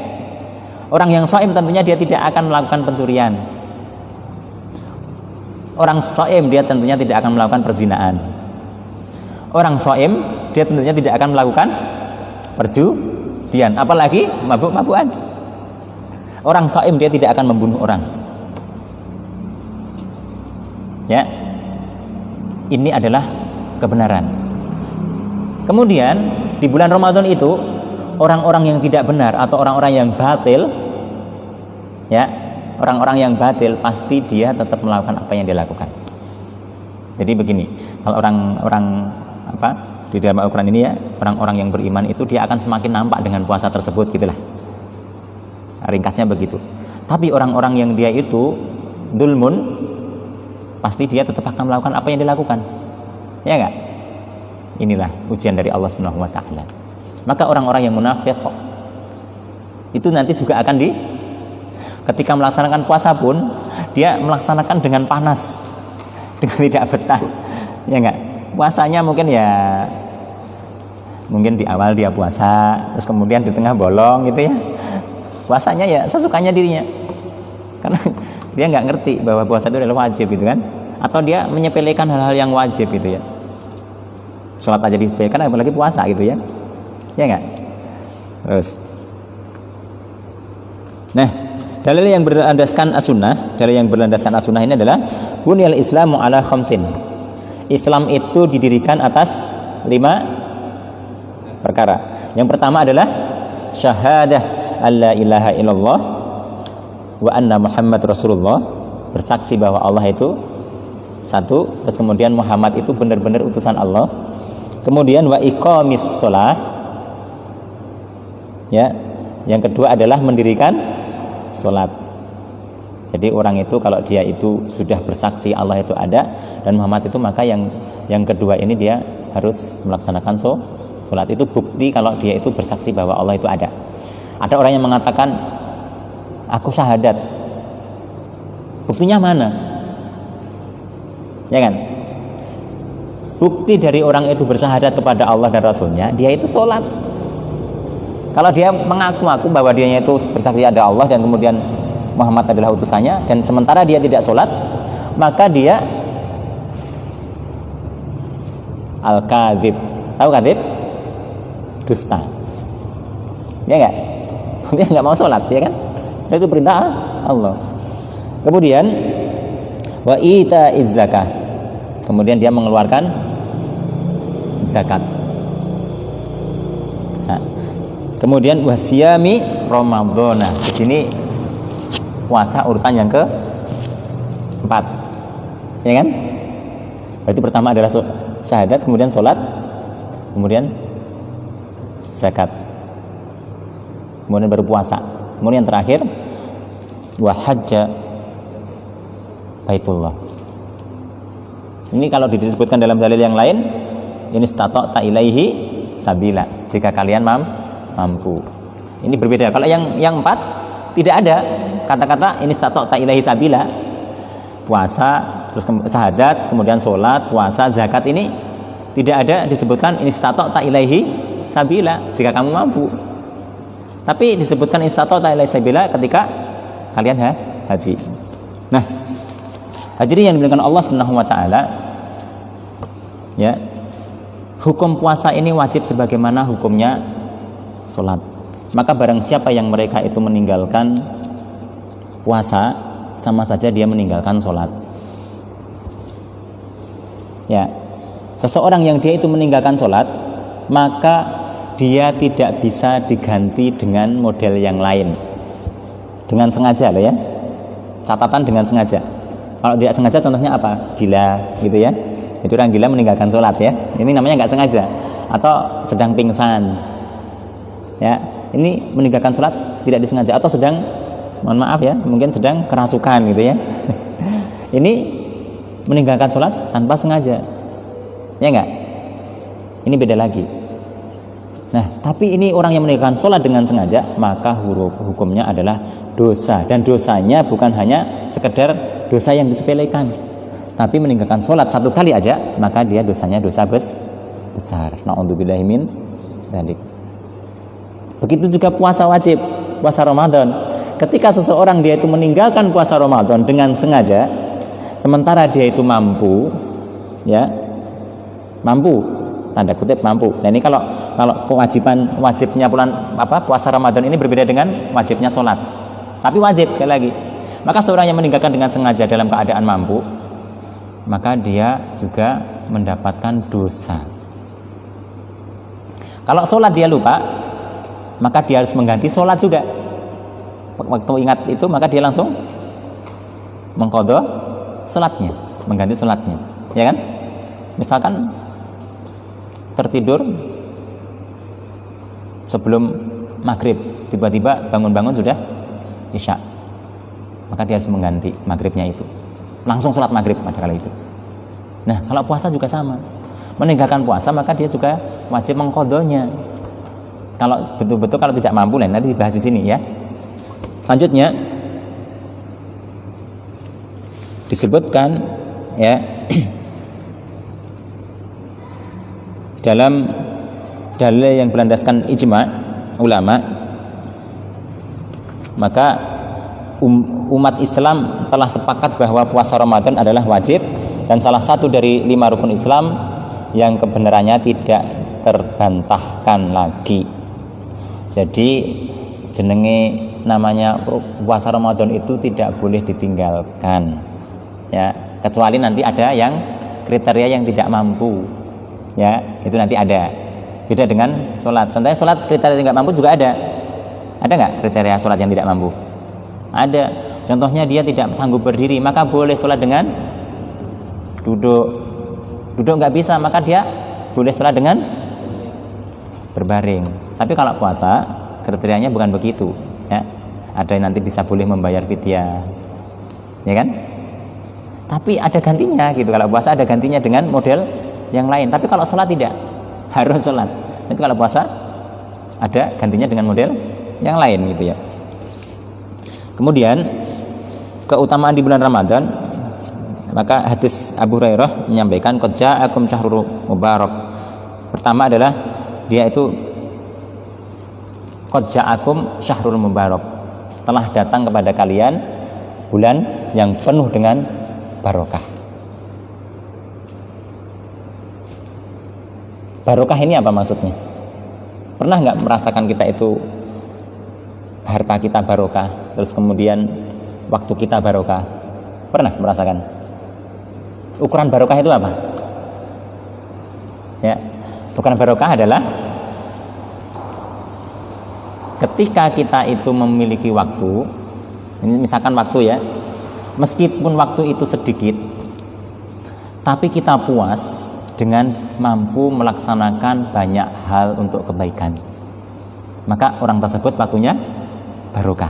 Speaker 1: Orang yang shaim tentunya dia tidak akan melakukan pencurian. Orang shaim dia tentunya tidak akan melakukan perzinaan. Orang shaim dia tentunya tidak akan melakukan perjudian, apalagi mabuk-mabukan. Orang shaim dia tidak akan membunuh orang. Ya. Ini adalah kebenaran. Kemudian di bulan Ramadan itu orang-orang yang tidak benar atau orang-orang yang batil, ya, orang-orang yang batil pasti dia tetap melakukan apa yang dia lakukan. Jadi begini, kalau orang-orang di dalam Al-Quran ini ya, orang-orang yang beriman itu dia akan semakin nampak dengan puasa tersebut gitulah. Ringkasnya begitu. Tapi orang-orang yang dia itu dulmun, pasti dia tetap akan melakukan apa yang dilakukan. Ya enggak? Inilah ujian dari Allah Subhanahu wa taala. Maka orang-orang yang munafik itu nanti juga akan ketika melaksanakan puasa pun dia melaksanakan dengan panas, dengan tidak betah. Ya enggak? Puasanya mungkin di awal dia puasa, terus kemudian di tengah bolong gitu ya. Puasanya ya sesukanya dirinya, karena dia nggak ngerti bahwa puasa itu adalah wajib gitu kan, atau dia menyepelekan hal-hal yang wajib gitu ya. Sholat aja disepelekan, apalagi puasa gitu ya. Ya enggak? Terus. Nah, dalil yang berlandaskan as-sunnah, ini adalah bunyal Islamu ala khamsin. Islam itu didirikan atas 5 perkara. Yang pertama adalah syahadah alla ilaha illallah wa anna Muhammad Rasulullah, bersaksi bahwa Allah itu satu, terus kemudian Muhammad itu benar-benar utusan Allah. Kemudian wa iqamis shalah. Ya. Yang kedua adalah mendirikan salat. Jadi orang itu kalau dia itu sudah bersaksi Allah itu ada dan Muhammad itu, maka yang kedua ini dia harus melaksanakan salat. Itu bukti kalau dia itu bersaksi bahwa Allah itu ada. Ada orang yang mengatakan aku syahadat. Buktinya mana? Ya kan? Bukti dari orang itu bersyahadat kepada Allah dan Rasulnya, dia itu sholat. Kalau dia mengaku-ngaku bahwa dia itu bersaksi ada Allah dan kemudian Muhammad adalah utusannya, dan sementara dia tidak sholat, maka dia al-kadzib. Tahu kadzib? Dusta. Ya enggak? Dia enggak mau sholat, ya kan? Itu perintah Allah. Kemudian wa ita'iz zakah. Kemudian dia mengeluarkan zakat. Nah, kemudian wasiyami Ramadhana. Di sini puasa urutan yang ke-4. Ya kan? Berarti pertama adalah syahadat, kemudian sholat, kemudian zakat, kemudian baru puasa, kemudian terakhir wa hajja baitullah. Ini kalau disebutkan dalam dalil yang lain, ini stata'ta ilaihi sabila, jika kalian mampu. Ini berbeda. Kalau yang 4 tidak ada kata-kata ini stata'ta ilaihi sabila. Puasa, terus syahadat, kemudian sholat, puasa, zakat, ini tidak ada disebutkan ini stata'ta ilaihi sabila, jika kamu mampu. Tapi disebutkan ini stata'ta ilaihi sabila ketika kalian haji. Nah, hadirin yang dimuliakan Allah Subhanahu wa taala, ya. Hukum puasa ini wajib sebagaimana hukumnya salat. Maka barang siapa yang mereka itu meninggalkan puasa, sama saja dia meninggalkan salat. Ya. Seseorang yang dia itu meninggalkan salat, maka dia tidak bisa diganti dengan model yang lain. Dengan sengaja loh ya. Catatan dengan sengaja. Kalau tidak sengaja contohnya apa? Gila gitu ya. Jadi orang gila meninggalkan sholat ya. Ini namanya nggak sengaja. Atau sedang pingsan. Ya, ini meninggalkan sholat tidak disengaja. Atau sedang, mohon maaf ya, mungkin sedang kerasukan gitu ya. Ini meninggalkan sholat tanpa sengaja. Ya enggak? Ini beda lagi. Nah, tapi ini orang yang meninggalkan sholat dengan sengaja, maka hukumnya adalah dosa. Dan dosanya bukan hanya sekedar dosa yang disepelekan, tapi meninggalkan sholat 1 kali aja, maka dia dosanya dosa besar. Na'udzubillahi min dzalik. Begitu juga puasa wajib, puasa Ramadan. Ketika seseorang dia itu meninggalkan puasa Ramadan dengan sengaja, sementara dia itu mampu, ya, mampu, tanda kutip mampu. Nah ini kalau wajibnya bulan puasa Ramadan ini berbeda dengan wajibnya sholat. Tapi wajib sekali lagi. Maka seorang yang meninggalkan dengan sengaja dalam keadaan mampu, maka dia juga mendapatkan dosa. Kalau sholat dia lupa, maka dia harus mengganti sholat juga. Waktu ingat itu, maka dia langsung mengqadha sholatnya, mengganti sholatnya, ya kan? Misalkan tertidur sebelum maghrib, tiba-tiba bangun-bangun sudah isya, maka dia harus mengganti maghribnya itu, langsung sholat maghrib pada kala itu. Nah, kalau puasa juga sama, meninggalkan puasa maka dia juga wajib mengqadhanya. Kalau betul-betul kalau tidak mampu, nanti dibahas di sini ya. Selanjutnya disebutkan ya dalam dalil yang berlandaskan ijma ulama, maka umat Islam telah sepakat bahwa puasa Ramadan adalah wajib dan salah satu dari 5 rukun Islam yang kebenarannya tidak terbantahkan lagi. Jadi jenenge namanya puasa Ramadan itu tidak boleh ditinggalkan, ya, kecuali nanti ada yang kriteria yang tidak mampu, ya, itu nanti ada. Beda dengan sholat. Contohnya sholat kriteria tidak mampu juga ada nggak kriteria sholat yang tidak mampu? Ada. Contohnya dia tidak sanggup berdiri, maka boleh sholat dengan duduk nggak bisa, maka dia boleh sholat dengan berbaring. Tapi kalau puasa kriterianya bukan begitu, ya. Ada yang nanti bisa boleh membayar fidyah, ya kan? Tapi ada gantinya gitu. Kalau puasa ada gantinya dengan model yang lain. Tapi kalau sholat tidak, harus sholat. Tapi kalau puasa ada gantinya dengan model yang lain gitu ya. Kemudian keutamaan di bulan Ramadan, maka hadis Abu Hurairah menyampaikan qad ja'akum syahrul mubarak. Pertama adalah dia itu qad ja'akum syahrul mubarak, telah datang kepada kalian bulan yang penuh dengan barokah. Barokah ini apa maksudnya? Pernah nggak merasakan kita itu harta kita barokah, terus kemudian waktu kita barokah? Pernah merasakan? Ukuran barokah itu apa? Ya, ukuran barokah adalah ketika kita itu memiliki waktu, ini misalkan waktu ya, meskipun waktu itu sedikit, tapi kita puas dengan mampu melaksanakan banyak hal untuk kebaikan, maka orang tersebut waktunya barokah.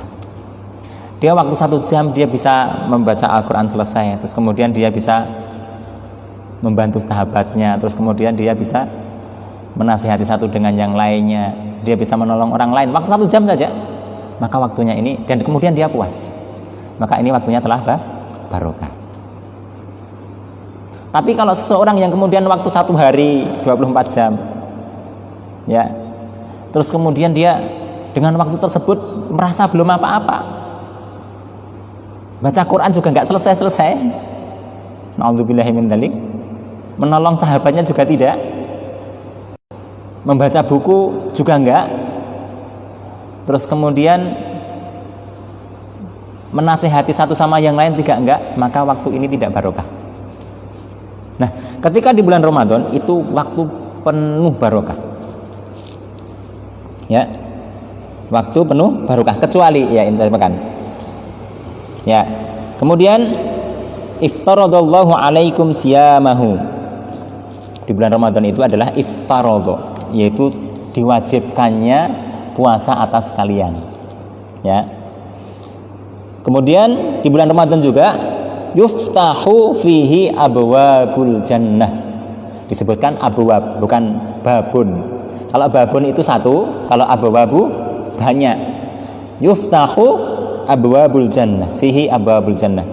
Speaker 1: Dia waktu 1 jam dia bisa membaca Al-Quran selesai, terus kemudian dia bisa membantu sahabatnya, terus kemudian dia bisa menasihati satu dengan yang lainnya, dia bisa menolong orang lain waktu 1 jam saja, maka waktunya ini, dan kemudian dia puas, maka ini waktunya telah barokah. Tapi kalau seseorang yang kemudian waktu 1 hari 24 jam, ya, terus kemudian dia dengan waktu tersebut merasa belum apa-apa, baca Quran juga nggak selesai-selesai, na'udzubillahi min dzalik, menolong sahabatnya juga tidak, membaca buku juga enggak, terus kemudian menasihati satu sama yang lain juga enggak, maka waktu ini tidak barokah. Nah, ketika di bulan Ramadan itu waktu penuh barokah, ya, waktu penuh barokah, kecuali ya ini makan, ya. Kemudian iftaradallahu alaikum siyamahu, di bulan Ramadan itu adalah iftaradha, yaitu diwajibkannya puasa atas kalian, ya. Kemudian di bulan Ramadan juga yuftahu fihi abwabul jannah, disebutkan abwab bukan babun. Kalau babun itu satu, kalau abwabu banyak. Yuftahu abwabul jannah, fihi abwabul jannah.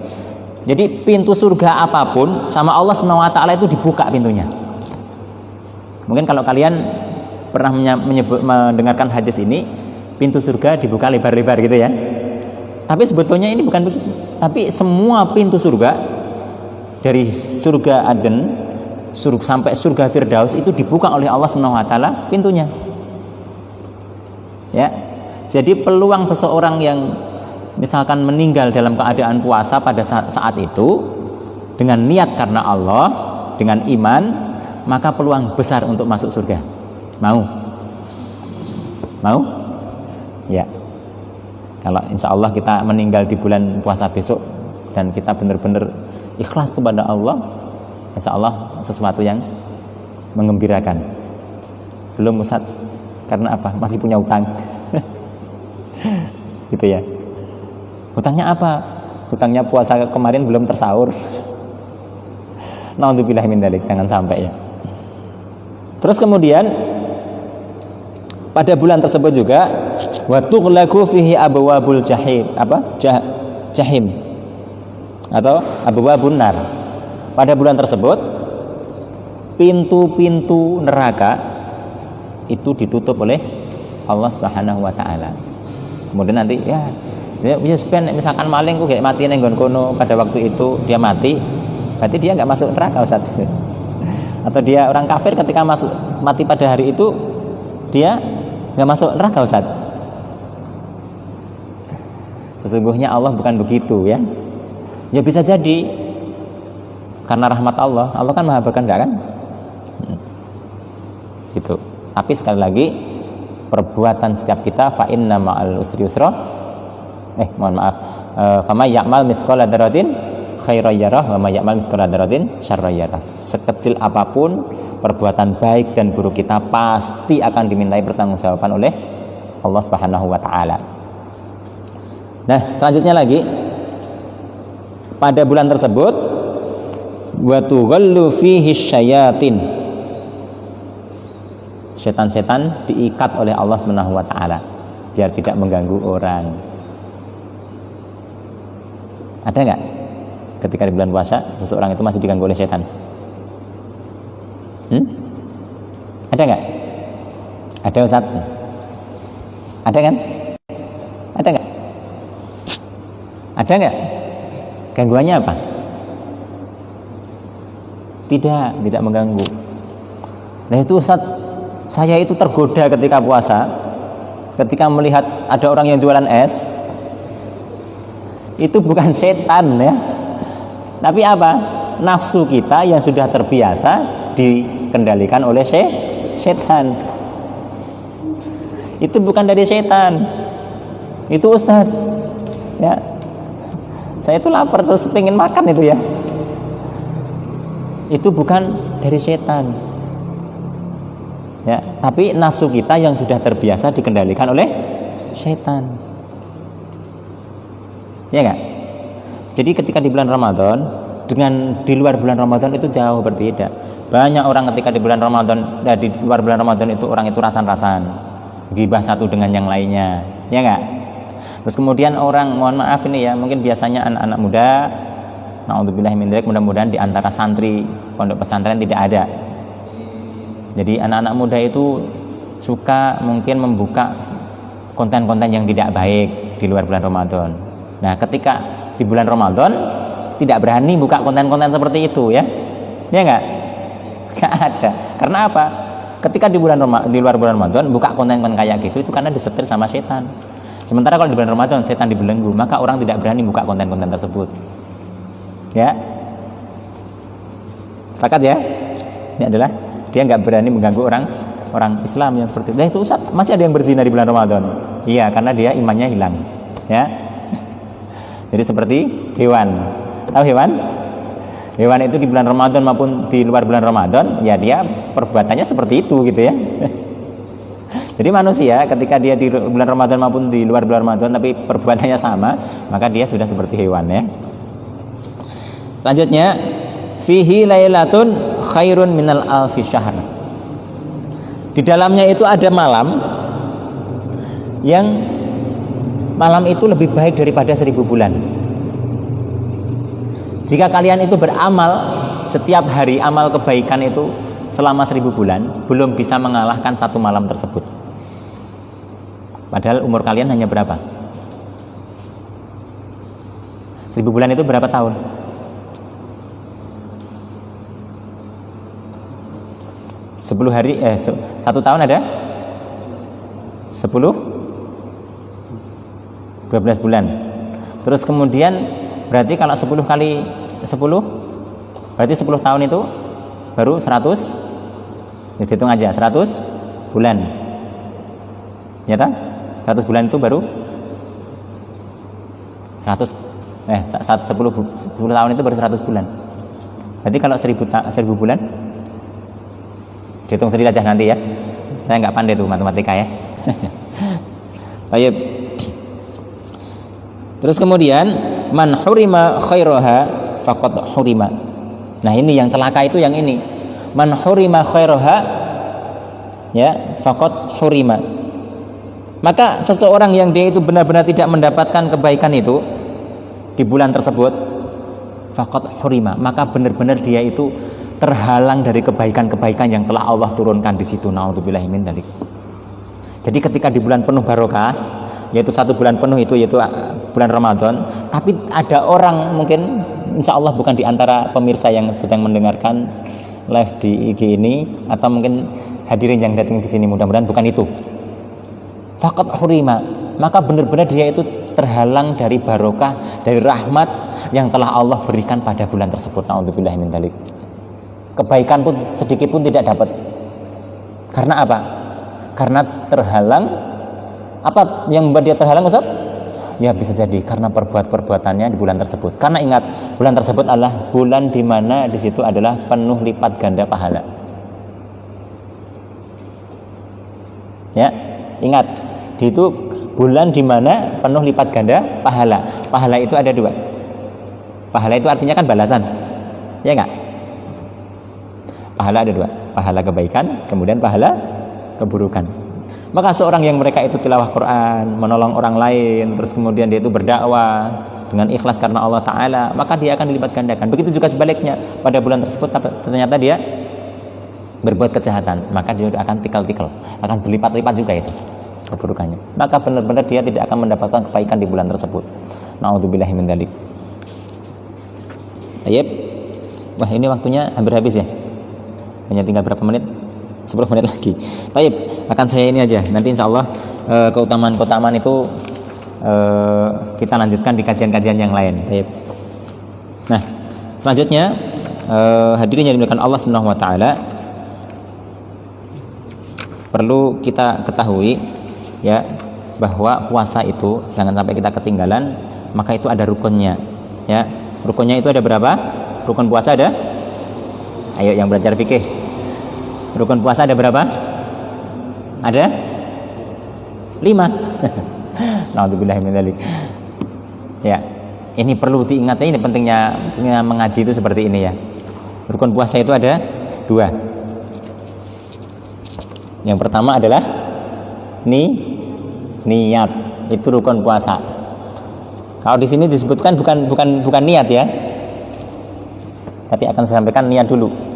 Speaker 1: Jadi pintu surga apapun sama Allah SWT itu dibuka pintunya. Mungkin kalau kalian pernah mendengarkan hadis ini, pintu surga dibuka lebar-lebar gitu ya. Tapi sebetulnya ini bukan begitu. Tapi semua pintu surga, dari surga Aden sampai surga Firdaus itu dibuka oleh Allah SWT pintunya. Ya. Jadi peluang seseorang yang misalkan meninggal dalam keadaan puasa pada saat itu dengan niat karena Allah, dengan iman, maka peluang besar untuk masuk surga. Mau? Ya. Kalau insya Allah kita meninggal di bulan puasa besok dan kita benar-benar ikhlas kepada Allah, insya Allah sesuatu yang mengembirakan. Belum Ustaz, karena apa? Masih punya utang. Gitu ya. Hutangnya apa? Hutangnya puasa kemarin belum tersahur. Na'udzubillahi min dzalik, jangan sampai ya. Terus kemudian pada bulan tersebut juga wa tughlaqu fihi abwabul jahim, jahim atau abwabun nar. Pada bulan tersebut pintu-pintu neraka itu ditutup oleh Allah Subhanahu wa taala. Kemudian nanti ya misalkan maling kok kayak mati ning nggon kono, pada waktu itu dia mati, berarti dia enggak masuk neraka, Ustaz. Atau dia orang kafir ketika mati pada hari itu dia nggak masuk neraka Ustaz? Sesungguhnya Allah bukan begitu ya. Ya bisa jadi karena rahmat Allah. Allah kan Maha berkehendak kan? Gitu. Tapi sekali lagi perbuatan setiap kita fa inna ma'al usri yusra. Mohon maaf. Fama ya'mal mithqala dzarratin khairan yarah wa may ya'mal mithqala dzarratin syarran yarah. Sekecil apapun perbuatan baik dan buruk kita pasti akan dimintai pertanggungjawaban oleh Allah Subhanahu wa taala. Nah, selanjutnya lagi pada bulan tersebut wa tughallu fihi syayatin. Setan-setan diikat oleh Allah Subhanahu wa taala biar tidak mengganggu orang. Ada enggak ketika di bulan puasa seseorang itu masih diganggu oleh setan? Ada enggak? Ada Ustaz? Ada kan? Ada enggak? Ada enggak? Gangguannya apa? Tidak mengganggu. Nah itu Ustaz, saya itu tergoda ketika puasa, ketika melihat ada orang yang jualan es. Itu bukan setan ya, tapi apa? Nafsu kita yang sudah terbiasa dikendalikan oleh setan. Itu bukan dari setan, itu Ustaz ya. Saya itu lapar terus pengen makan itu ya. Itu bukan dari setan ya, tapi nafsu kita yang sudah terbiasa dikendalikan oleh setan. Ya enggak? Jadi ketika di bulan Ramadan dengan di luar bulan Ramadan itu jauh berbeda. Banyak orang ketika di bulan Ramadan di luar bulan Ramadan itu orang itu rasan-rasan, gibah satu dengan yang lainnya. Ya enggak? Terus kemudian orang, mohon maaf ini ya, mungkin biasanya anak-anak muda, naudzubillahi min dzalik, mudah-mudahan di antara santri pondok pesantren tidak ada. Jadi anak-anak muda itu suka mungkin membuka konten-konten yang tidak baik di luar bulan Ramadan. Nah, ketika di bulan Ramadan tidak berani buka konten-konten seperti itu ya. Ya enggak? Enggak ada. Karena apa? Ketika di luar bulan Ramadan buka konten-konten kayak gitu itu karena disetir sama setan. Sementara kalau di bulan Ramadan setan dibelenggu, maka orang tidak berani buka konten-konten tersebut. Ya. Sepakat ya? Ini adalah dia nggak berani mengganggu orang Islam yang seperti itu. Nah, itu Ustaz, masih ada yang berzina di bulan Ramadan. Iya, karena dia imannya hilang. Ya. Jadi seperti hewan. Tahu hewan? Hewan itu di bulan Ramadan maupun di luar bulan Ramadan, ya dia perbuatannya seperti itu gitu ya. Jadi manusia ketika dia di bulan Ramadan maupun di luar bulan Ramadan tapi perbuatannya sama, maka dia sudah seperti hewan ya. Selanjutnya, fihi lailatun khairun minal alfi syahr. Di dalamnya itu ada malam yang malam itu lebih baik daripada 1000 bulan. Jika kalian itu beramal setiap hari amal kebaikan itu selama 1000 bulan, belum bisa mengalahkan satu malam tersebut. Padahal umur kalian hanya berapa? 1000 bulan itu berapa tahun? 10 hari, 1 tahun ada 10 12 bulan. Terus kemudian berarti kalau 10 kali 10 berarti 10 tahun itu baru 100. Hitung aja 100 bulan. Ya tak? 100 bulan itu baru 10 tahun itu baru 100 bulan. Berarti kalau 1000 bulan hitung sendiri aja nanti ya. Saya nggak pandai tuh matematika ya. Baik. Terus kemudian man hurima khairaha faqad hurima. Nah, ini yang celaka itu yang ini. Man hurima khairaha ya faqad hurima. Maka seseorang yang dia itu benar-benar tidak mendapatkan kebaikan itu di bulan tersebut, faqad hurima, maka benar-benar dia itu terhalang dari kebaikan-kebaikan yang telah Allah turunkan di situ. Naudzubillahi min dzalik. Jadi ketika di bulan penuh barokah, yaitu 1 bulan penuh itu yaitu bulan Ramadan, tapi ada orang mungkin insya Allah bukan di antara pemirsa yang sedang mendengarkan live di IG ini atau mungkin hadirin yang datang di sini, mudah-mudahan bukan itu. Faqat hurima, maka benar-benar dia itu terhalang dari barokah, dari rahmat yang telah Allah berikan pada bulan tersebut. Na'udzubillahi min dzalik. Kebaikan pun sedikit pun tidak dapat. Karena apa? Karena terhalang. Apa yang membuat dia terhalang, Ustaz? Ya bisa jadi karena perbuatannya di bulan tersebut. Karena ingat, bulan tersebut adalah bulan di mana di situ adalah penuh lipat ganda pahala. Ya, ingat, di itu bulan di mana penuh lipat ganda pahala. Pahala itu ada dua. Pahala itu artinya kan balasan, ya enggak? Pahala ada dua, pahala kebaikan, kemudian pahala keburukan. Maka seorang yang mereka itu tilawah Quran, menolong orang lain, terus kemudian dia itu berdakwah dengan ikhlas karena Allah Ta'ala, maka dia akan dilipat gandakan. Begitu juga sebaliknya, pada bulan tersebut ternyata dia berbuat kejahatan, maka dia akan tikal-tikal, akan berlipat-lipat juga itu keburukannya. Maka benar-benar dia tidak akan mendapatkan kebaikan di bulan tersebut. Na'udzubillahi min dzalik. Baik. Wah, ini waktunya hampir habis ya. Hanya tinggal berapa menit? 10 menit lagi. Baik, akan saya ini aja. Nanti insya Allah keutamaan-keutamaan itu kita lanjutkan di kajian-kajian yang lain. Baik. Nah, selanjutnya hadirin yang dimuliakan Allah Subhanahu wa taala, perlu kita ketahui ya bahwa puasa itu jangan sampai kita ketinggalan, maka itu ada rukunnya. Ya, rukunnya itu ada berapa? Rukun puasa ada? Ayo yang belajar fikih. Rukun puasa ada berapa? Ada 5. Na'udzubillahi min dzalik. Ya, ini perlu diingat, ini pentingnya mengaji itu seperti ini ya. Rukun puasa itu ada 2. Yang pertama adalah niat. Itu rukun puasa. Kalau di sini disebutkan bukan niat ya. Tapi akan saya sampaikan niat dulu.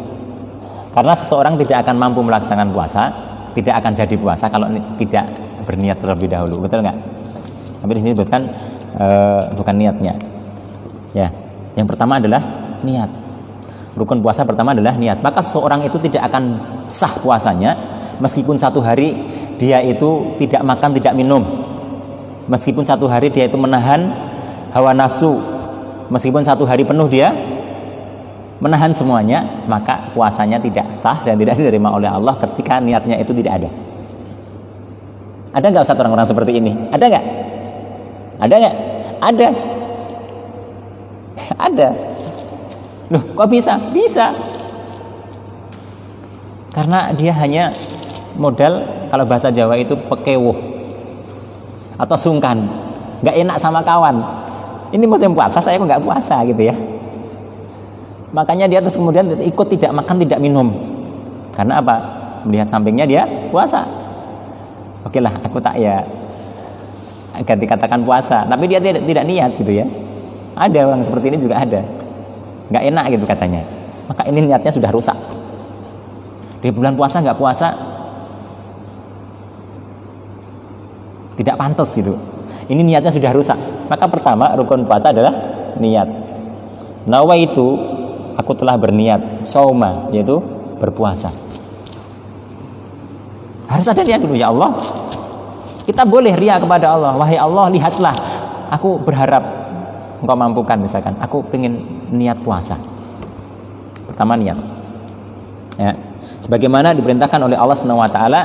Speaker 1: Karena seseorang tidak akan mampu melaksanakan puasa, tidak akan jadi puasa kalau tidak berniat terlebih dahulu, betul nggak? Tapi di sini disebutkan bukan niatnya. Ya, yang pertama adalah niat. Rukun puasa pertama adalah niat. Maka seseorang itu tidak akan sah puasanya meskipun satu hari dia itu tidak makan, tidak minum. Meskipun satu hari dia itu menahan hawa nafsu. Meskipun satu hari penuh dia menahan semuanya, maka puasanya tidak sah dan tidak diterima oleh Allah ketika niatnya itu tidak ada. Ada nggak Ustaz orang-orang seperti ini? Ada nggak? Ada nggak? Ada. Ada. Loh, kok bisa? Bisa. Karena dia hanya modal, kalau bahasa Jawa itu pekewuh atau sungkan, nggak enak sama kawan. Ini musim puasa, saya kok nggak puasa gitu ya. Makanya dia terus kemudian ikut tidak makan, tidak minum. Karena apa? Melihat sampingnya dia puasa. Oke lah, aku tak ya agar dikatakan puasa, tapi dia tidak niat gitu ya. Ada orang seperti ini juga ada. Nggak enak gitu katanya. Maka ini niatnya sudah rusak. Di bulan puasa nggak puasa, tidak pantas gitu. Ini niatnya sudah rusak. Maka pertama rukun puasa adalah niat. Nawaitu, aku telah berniat sauma, yaitu berpuasa. Harus ada niat dulu, ya Allah. Kita boleh ria kepada Allah. Wahai Allah, lihatlah, aku berharap Engkau mampukan, misalkan aku pengen niat puasa. Pertama niat. Ya. Sebagaimana diperintahkan oleh Allah Subhanahu wa taala,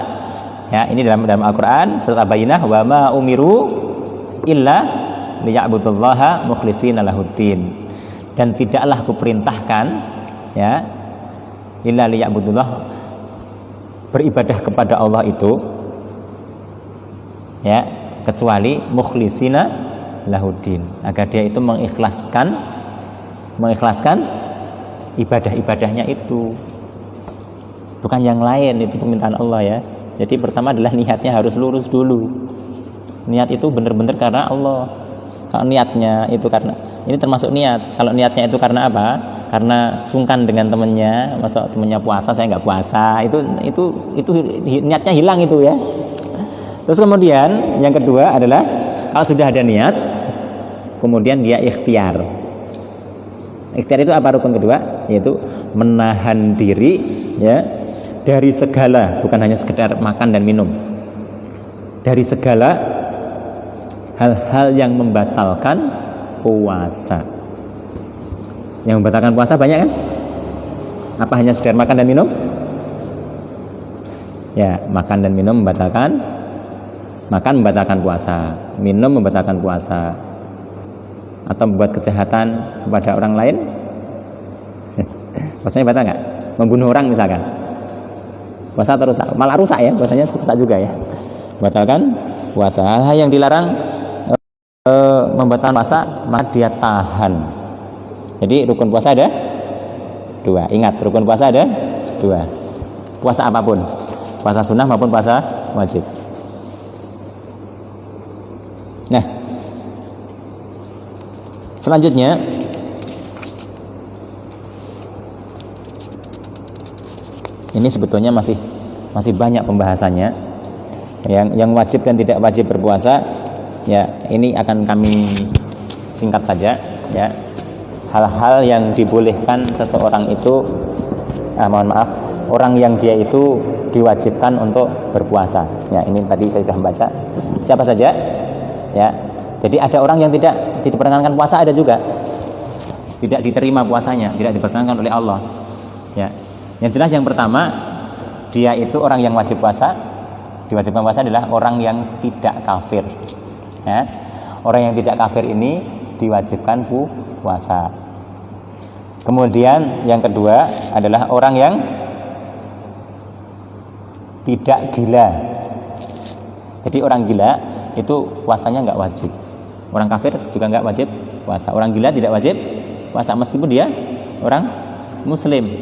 Speaker 1: ya, ini dalam Al-Qur'an surat Al-Bayyinah, wa ma umiru illa liya'budullaha mukhlishina lahuddin. Dan tidaklah kuperintahkan ya illa liya'budullah, beribadah kepada Allah itu ya kecuali mukhlishina lahuddin, agar dia itu mengikhlaskan ibadah-ibadahnya itu, bukan yang lain. Itu permintaan Allah ya. Jadi pertama adalah niatnya harus lurus dulu. Niat itu benar-benar karena Allah. Kalau niatnya itu karena, ini termasuk niat. Kalau niatnya itu karena apa? Karena sungkan dengan temennya, masa temennya puasa saya nggak puasa, itu niatnya hilang itu ya. Terus kemudian yang kedua adalah kalau sudah ada niat, kemudian dia ikhtiar. Ikhtiar itu apa rukun kedua? Yaitu menahan diri ya dari segala, bukan hanya sekedar makan dan minum, dari segala hal-hal yang membatalkan puasa. Yang membatalkan puasa banyak kan? Apa hanya sekedar makan dan minum? Ya, makan dan minum membatalkan. Makan membatalkan puasa, minum membatalkan puasa, atau membuat kejahatan kepada orang lain. Puasanya batal nggak? Membunuh orang misalkan, puasa atau rusak? Malah rusak ya, puasanya rusak juga ya. Batalkan puasa. Hal yang dilarang membatalkan puasa, maka dia tahan. Jadi rukun puasa ada dua. Ingat, rukun puasa ada dua. Puasa apapun, puasa sunnah maupun puasa wajib. Nah, selanjutnya ini sebetulnya masih banyak pembahasannya. Yang wajib dan tidak wajib berpuasa, ya ini akan kami singkat saja ya. Hal-hal yang dibolehkan seseorang itu, mohon maaf, orang yang dia itu diwajibkan untuk berpuasa. Ya, ini tadi saya sudah membaca. Siapa saja? Ya. Jadi ada orang yang tidak diperkenankan puasa, ada juga. Tidak diterima puasanya, tidak diperkenankan oleh Allah. Ya. Yang jelas yang pertama, dia itu orang yang wajib puasa. Diwajibkan puasa adalah orang yang tidak kafir. Ya. Orang yang tidak kafir ini diwajibkan puasa. Kemudian yang kedua adalah orang yang tidak gila. Jadi orang gila itu puasanya nggak wajib. Orang kafir juga nggak wajib puasa. Orang gila tidak wajib puasa meskipun dia orang muslim.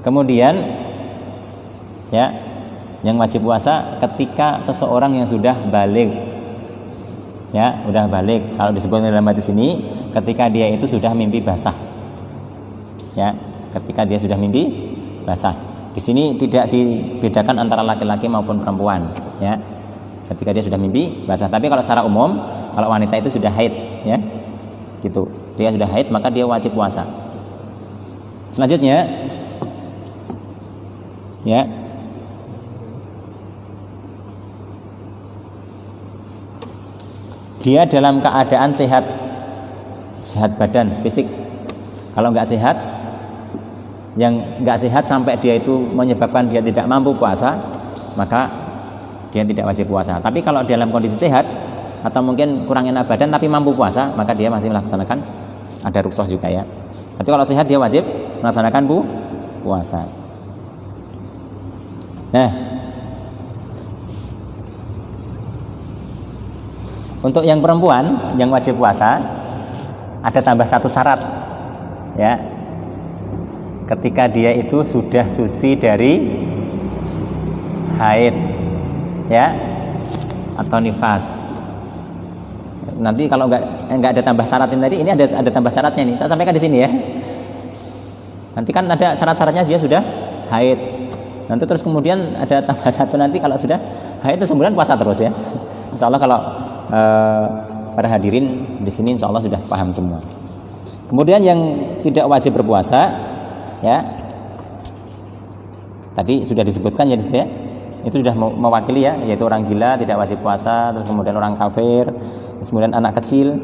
Speaker 1: Kemudian ya, yang wajib puasa ketika seseorang yang sudah baligh. Ya, udah balik. Kalau disebutkan dalam hadis ini, ketika dia itu sudah mimpi basah. Ya, ketika dia sudah mimpi basah. Di sini tidak dibedakan antara laki-laki maupun perempuan, ya. Ketika dia sudah mimpi basah. Tapi kalau secara umum, kalau wanita itu sudah haid, ya. Gitu. Dia sudah haid, maka dia wajib puasa. Selanjutnya, ya. Dia dalam keadaan sehat badan, fisik. Kalau nggak sehat, yang nggak sehat sampai dia itu menyebabkan dia tidak mampu puasa, maka dia tidak wajib puasa. Tapi kalau dalam kondisi sehat atau mungkin kurang enak badan tapi mampu puasa, maka dia masih melaksanakan, ada rukhsah juga ya. Tapi kalau sehat dia wajib melaksanakan puasa. Nah, untuk yang perempuan yang wajib puasa ada tambah satu syarat, ya. Ketika dia itu sudah suci dari haid, ya, atau nifas. Nanti kalau nggak ada tambah syarat ini tadi, ini ada tambah syaratnya nih. Saya sampaikan di sini ya. Nanti kan ada syarat-syaratnya dia sudah haid. Nanti terus kemudian ada tambah satu nanti kalau sudah haid itu sebulan puasa terus ya. Insya Allah kalau para hadirin di sini insya Allah sudah paham semua. Kemudian yang tidak wajib berpuasa, ya, tadi sudah disebutkan ya, itu sudah mewakili ya, yaitu orang gila tidak wajib puasa, terus kemudian orang kafir, terus kemudian anak kecil.